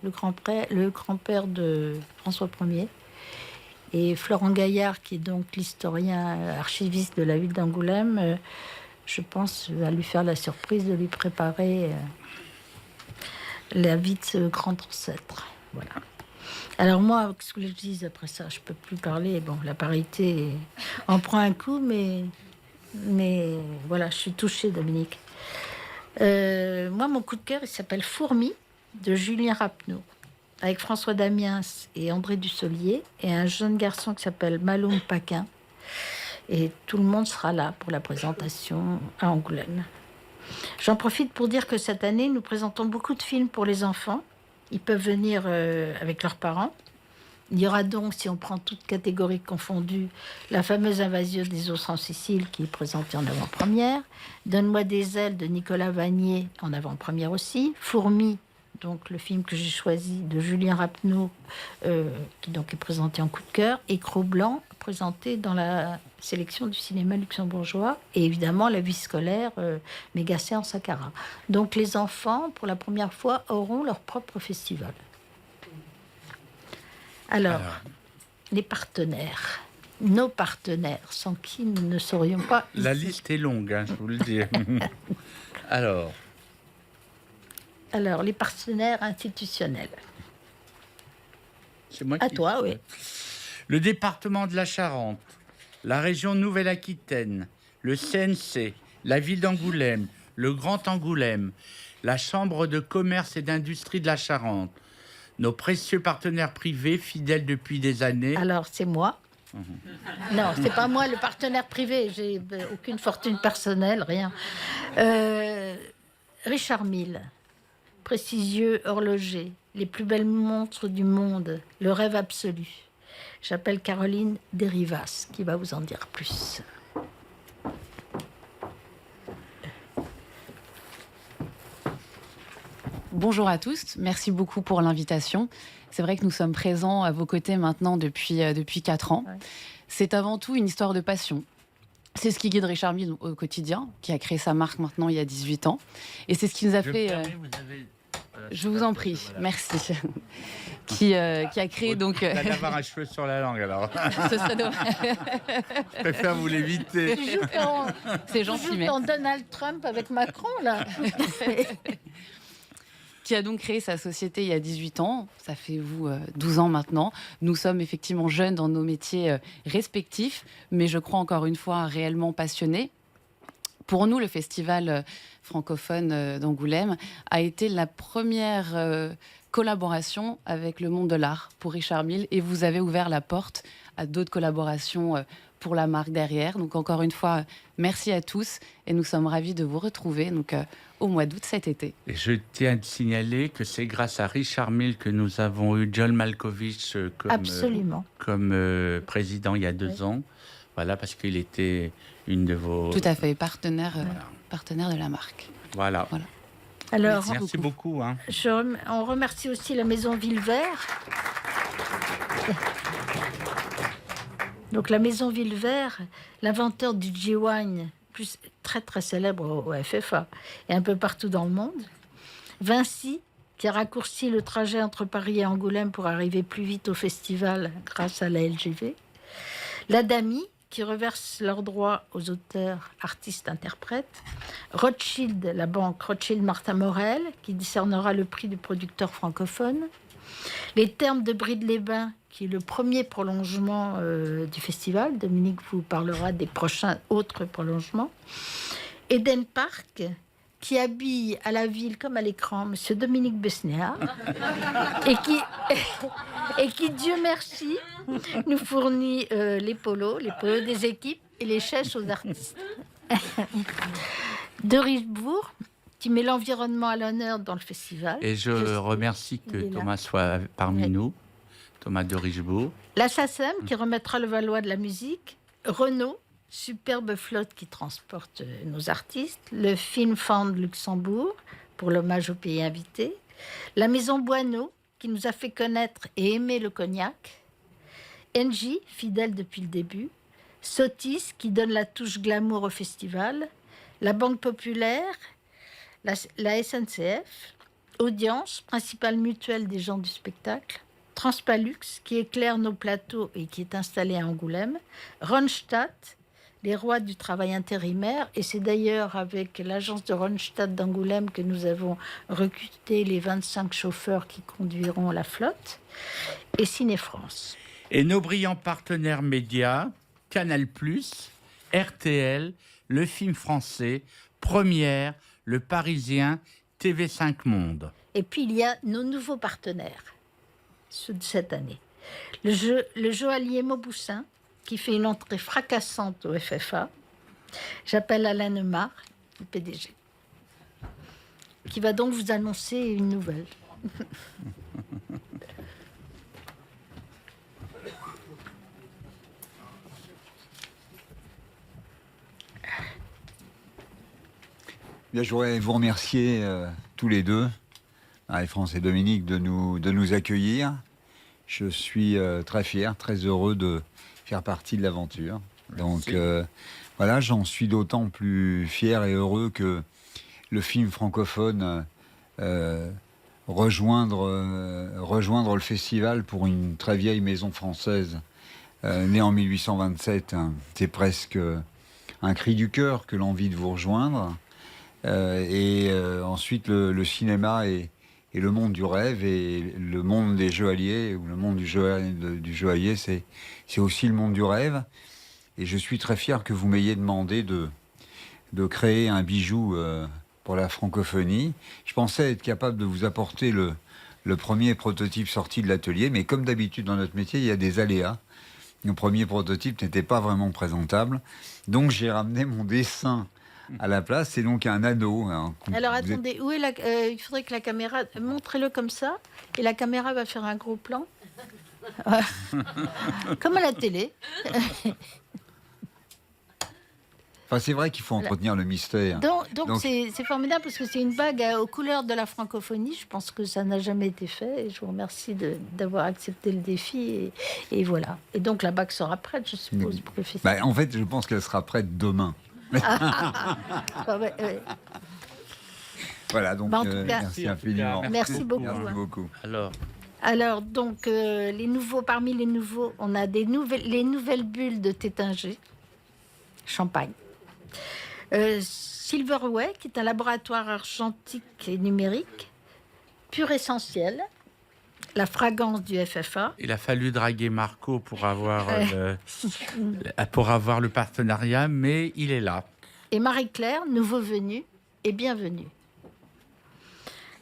grand-père de François Ier. Et Florent Gaillard, qui est donc l'historien archiviste de la ville d'Angoulême, je pense, va lui faire la surprise de lui préparer la vie de ce grand ancêtre. Voilà. Alors moi, qu'est-ce que je dis après ça? Je peux plus parler. Bon, la parité en prend un coup, mais voilà, je suis touchée, Dominique. Moi, mon coup de cœur, il s'appelle Fourmi, de Julien Rapneau, avec François Damiens et André Dussolier, et un jeune garçon qui s'appelle Maloum Paquin. Et tout le monde sera là pour la présentation à Angoulême. J'en profite pour dire que cette année, nous présentons beaucoup de films pour les enfants. Ils peuvent venir avec leurs parents. Il y aura donc, si on prend toutes catégories confondues, la fameuse Invasion des ours en Sicile qui est présentée en avant-première. Donne-moi des ailes de Nicolas Vanier en avant-première aussi. Fourmi, donc le film que j'ai choisi de Julien Rapneau, qui donc est présenté en coup de cœur. Et Cro-Blanc, présenté dans la sélection du cinéma luxembourgeois. Et évidemment, la vie scolaire, Mégassé en Saqqara. Donc les enfants, pour la première fois, auront leur propre festival. Alors, les partenaires, nos partenaires, sans qui nous ne serions pas ici. La liste est longue, hein, je vous le dis. Alors, les partenaires institutionnels. C'est moi À qui... toi, oui. Le département de la Charente, la région Nouvelle-Aquitaine, le CNC, la ville d'Angoulême, le Grand Angoulême, la Chambre de commerce et d'industrie de la Charente, nos précieux partenaires privés fidèles depuis des années. Alors, c'est moi. Non, c'est pas moi le partenaire privé. J'ai aucune fortune personnelle, rien. Richard Mille, Précisieux horloger, les plus belles montres du monde, le rêve absolu. J'appelle Caroline Derivas, qui va vous en dire plus. Bonjour à tous, merci beaucoup pour l'invitation. C'est vrai que nous sommes présents à vos côtés maintenant depuis 4 ans. Ouais. C'est avant tout une histoire de passion. C'est ce qui guide Richard Mille au quotidien, qui a créé sa marque maintenant il y a 18 ans. Et c'est ce qui nous a fait... Je vous en prie, voilà. Merci. qui a créé donc... Vous allez avoir un cheveu sur la langue alors. Ce serait je préfère vous l'éviter. C'est gentil, mais... dans Donald Trump avec Macron, là. Qui a donc créé sa société il y a 18 ans. Ça fait 12 ans maintenant. Nous sommes effectivement jeunes dans nos métiers respectifs, mais je crois encore une fois réellement passionnés. Pour nous, le festival francophone d'Angoulême a été la première collaboration avec le monde de l'art pour Richard Mille, et vous avez ouvert la porte à d'autres collaborations pour la marque derrière. Donc encore une fois, merci à tous, et nous sommes ravis de vous retrouver donc, au mois d'août cet été. Et je tiens à signaler que c'est grâce à Richard Mille que nous avons eu John Malkovich comme président il y a 2 ans. Voilà, parce qu'il était une de vos... Tout à fait, partenaire de la marque. Voilà. Alors, merci beaucoup. Hein. On remercie aussi la Maison Villevert. Donc la Maison Villevert, l'inventeur du G-Wine, très très célèbre au FFA et un peu partout dans le monde. Vinci, qui a raccourci le trajet entre Paris et Angoulême pour arriver plus vite au festival grâce à la LGV. L'Adami, qui reverse leurs droits aux auteurs, artistes, interprètes. Rothschild, la banque Rothschild Martin Morel, qui décernera le prix du producteur francophone. Les Thermes de Bride-les-Bains, qui est le premier prolongement du festival. Dominique vous parlera des prochains autres prolongements. Eden Park, qui habille à la ville comme à l'écran Monsieur Dominique Besnéard et qui, Dieu merci, nous fournit les polos des équipes et les chaises aux artistes. De Richebourg, qui met l'environnement à l'honneur dans le festival. Et je remercie que Thomas soit parmi nous, Thomas de Richebourg. La SACEM, qui remettra le Valois de la musique. Renault, superbe flotte qui transporte nos artistes. Le Film Fund Luxembourg, pour l'hommage au pays invité. La Maison Boineau, qui nous a fait connaître et aimer le cognac. Engie, fidèle depuis le début. Sotis, qui donne la touche glamour au festival. La Banque Populaire, la SNCF, Audience, principale mutuelle des gens du spectacle. Transpalux, qui éclaire nos plateaux et qui est installé à Angoulême. Ronstadt, les rois du travail intérimaire. Et c'est d'ailleurs avec l'agence de Ronstadt d'Angoulême que nous avons recruté les 25 chauffeurs qui conduiront la flotte. Et Ciné-France. Et nos brillants partenaires médias, Canal+, RTL, Le Film Français, Première, Le Parisien, TV5 Monde. Et puis il y a nos nouveaux partenaires, ceux de cette année. Le joaillier Mauboussin, qui fait une entrée fracassante au FFA. J'appelle Alain Neumar, le PDG, qui va donc vous annoncer une nouvelle. Bien, je voudrais vous remercier tous les deux, Marie-France et Dominique, de nous accueillir. Je suis très fier, très heureux de faire partie de l'aventure. Donc voilà, j'en suis d'autant plus fier et heureux que le film francophone rejoindre le festival pour une très vieille maison française née en 1827, hein, c'est presque un cri du cœur que l'envie de vous rejoindre. Ensuite, le cinéma et le monde du rêve et le monde des joailliers, ou le monde du joaillier, c'est aussi le monde du rêve. Et je suis très fier que vous m'ayez demandé de créer un bijou pour la francophonie. Je pensais être capable de vous apporter le premier prototype sorti de l'atelier, mais comme d'habitude dans notre métier, il y a des aléas. Nos premiers prototypes n'étaient pas vraiment présentables. Donc j'ai ramené mon dessin à la place, c'est donc un anneau. Hein, alors attendez, où est il faudrait que la caméra, montrez-le comme ça, et la caméra va faire un gros plan. Comme à la télé. Enfin, c'est vrai qu'il faut entretenir le mystère. Donc c'est formidable parce que c'est une bague aux couleurs de la francophonie. Je pense que ça n'a jamais été fait. Et je vous remercie d'avoir accepté le défi. Et voilà. Et donc la bague sera prête, je suppose, pour le festival. En fait, je pense qu'elle sera prête demain. Voilà, donc merci infiniment. Merci beaucoup. Merci beaucoup. Alors donc parmi les nouveaux, on a les nouvelles bulles de Tétinger, Champagne. Silverway, qui est un laboratoire argentique et numérique, Pur Essentiel, la fragrance du FFA. Il a fallu draguer Marco pour avoir le partenariat, mais il est là. Et Marie-Claire, nouveau venu et bienvenue.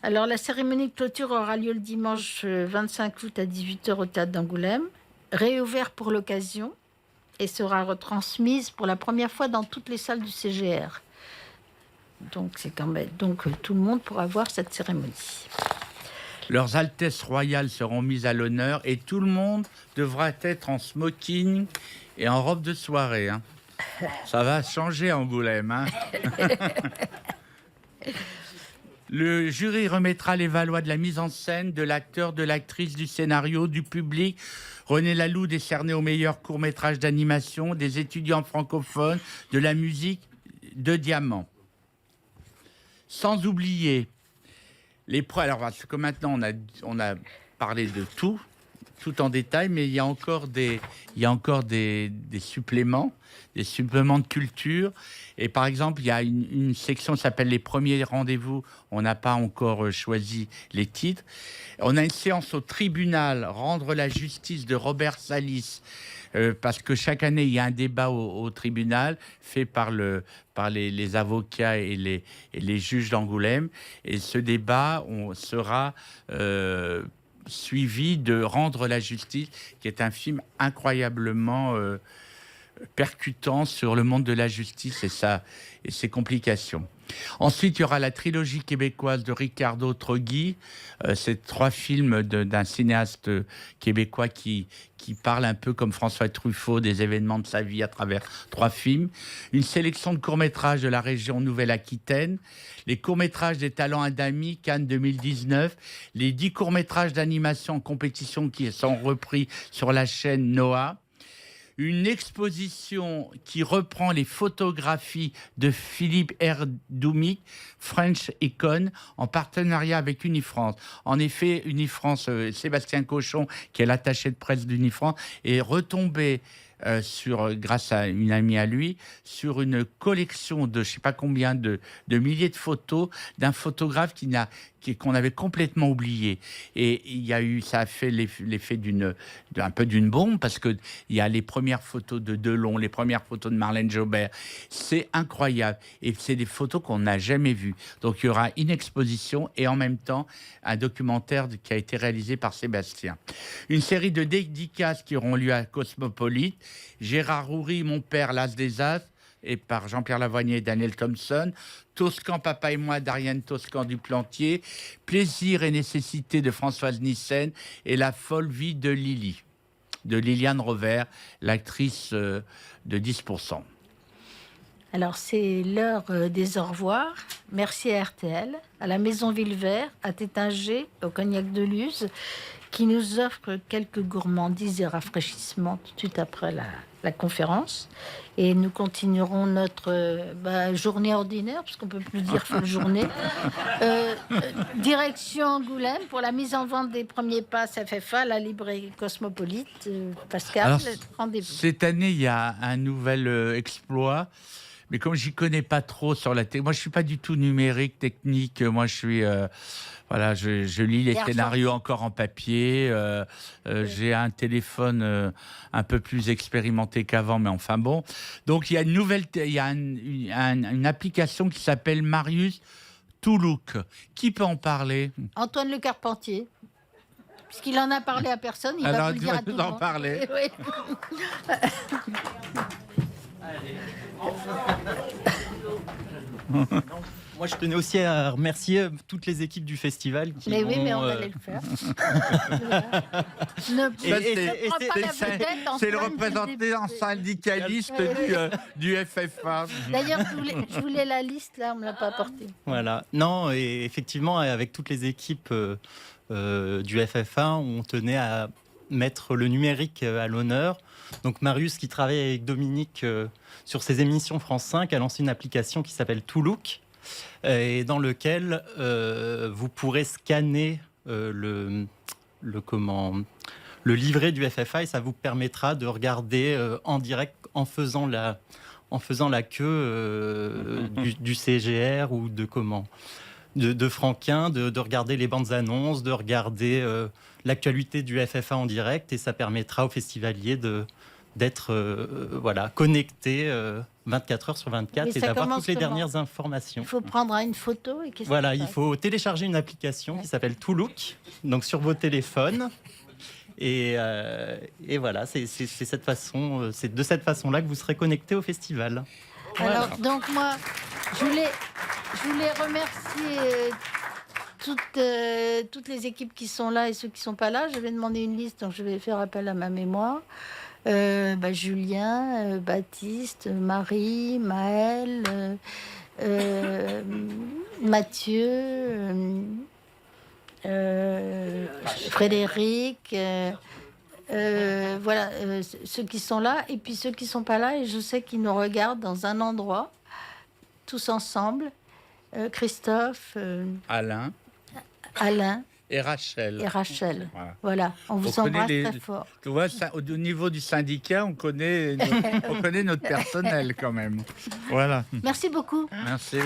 Alors, la cérémonie de clôture aura lieu le dimanche 25 août à 18h au Théâtre d'Angoulême, réouvert pour l'occasion et sera retransmise pour la première fois dans toutes les salles du CGR. Donc, tout le monde pourra voir cette cérémonie. Leurs Altesses royales seront mises à l'honneur et tout le monde devra être en smoking et en robe de soirée. Hein. Ça va changer Angoulême. Hein. Le jury remettra les valois de la mise en scène, de l'acteur, de l'actrice, du scénario, du public. René Laloux décerné au meilleur court-métrage d'animation, des étudiants francophones, de la musique, de Diamant. Sans oublier alors, parce que maintenant on a parlé de tout en détail, mais il y a encore des suppléments de culture. Et par exemple, il y a une section qui s'appelle les premiers rendez-vous. On n'a pas encore choisi les titres. On a une séance au tribunal, rendre la justice, de Robert Salis. Parce que chaque année, il y a un débat au tribunal fait par les avocats et les juges d'Angoulême. Et ce débat sera suivi de Rendre la justice, qui est un film incroyablement percutant sur le monde de la justice et ses complications. Ensuite, il y aura la trilogie québécoise de Ricardo Trogui. C'est 3 films d'un cinéaste québécois qui parle un peu comme François Truffaut des événements de sa vie à travers 3 films. Une sélection de courts-métrages de la région Nouvelle-Aquitaine. Les courts-métrages des talents Adami, Cannes 2019. Les 10 courts-métrages d'animation en compétition qui sont repris sur la chaîne Noah. une exposition qui reprend les photographies de Philippe Erdoumic, French Icon, en partenariat avec Unifrance. En effet, Unifrance, Sébastien Cochon, qui est l'attaché de presse d'Unifrance, est retombé grâce à une amie à lui, sur une collection de je ne sais pas combien de milliers de photos d'un photographe qu'on avait complètement oublié. Et ça a fait l'effet un peu d'une bombe, parce qu'il y a les premières photos de Delon, les premières photos de Marlène Jobert. C'est incroyable. Et c'est des photos qu'on n'a jamais vues. Donc il y aura une exposition et en même temps un documentaire qui a été réalisé par Sébastien. Une série de dédicaces qui auront lieu à Cosmopolite. Gérard Houry, Mon père, l'As des As, et par Jean-Pierre Lavoignet et Daniel Thompson. Toscan, Papa et moi, d'Ariane Toscan du Plantier. Plaisir et nécessité de Françoise Nyssen, et La folle vie de Lily, de Liliane Rover, l'actrice de 10%. Alors, c'est l'heure des au revoir. Merci à RTL, à la Maison Villevert, à Tétinger, au Cognac de Luz, qui nous offre quelques gourmandises et rafraîchissements tout de suite après la conférence. Et nous continuerons notre journée ordinaire, parce qu'on ne peut plus dire folle journée. Direction Angoulême pour la mise en vente des premiers passes FFA, la librairie Cosmopolite. Pascal, rendez-vous. Cette année, il y a un nouvel exploit. Mais comme j'y connais pas trop sur la télé, moi je suis pas du tout numérique, technique. Moi je suis, je lis les scénarios encore en papier. J'ai un téléphone un peu plus expérimenté qu'avant, mais enfin bon. Donc il y a une application qui s'appelle Marius To Look. Qui peut en parler? Antoine Le Carpentier. Puisqu'il en a parlé à personne, il va vous le dire à tout le monde. Parler. Moi, je tenais aussi à remercier toutes les équipes du festival. Mais on allait le faire. C'est le représentant syndicaliste du FFA. D'ailleurs, je voulais la liste, là, on ne me l'a pas apportée. Voilà. Non, et effectivement, avec toutes les équipes du FFA, on tenait à mettre le numérique à l'honneur. Donc Marius, qui travaille avec Dominique sur ses émissions France 5, a lancé une application qui s'appelle To Look, et dans lequel vous pourrez scanner le livret du FFA, et ça vous permettra de regarder en direct en faisant la queue du CGR ou de Franquin, de regarder les bandes annonces, de regarder l'actualité du FFA en direct, et ça permettra aux festivaliers d'être connectés 24 heures sur 24 et d'avoir toutes les dernières informations. Il faut prendre une photo et il faut télécharger une application qui s'appelle To Look, donc sur vos téléphones. Et voilà, c'est de cette façon-là que vous serez connectés au festival. Alors, donc moi, je voulais remercier toutes les équipes qui sont là et ceux qui ne sont pas là. Je vais demander une liste, donc je vais faire appel à ma mémoire. Julien, Baptiste, Marie, Maëlle, Mathieu, Frédéric, ceux qui sont là, et puis ceux qui ne sont pas là, et je sais qu'ils nous regardent dans un endroit, tous ensemble, Christophe, Alain et Rachel. Voilà. On vous embrasse très fort. Tu vois, au niveau du syndicat, on connaît notre personnel quand même. Voilà. Merci beaucoup. Merci.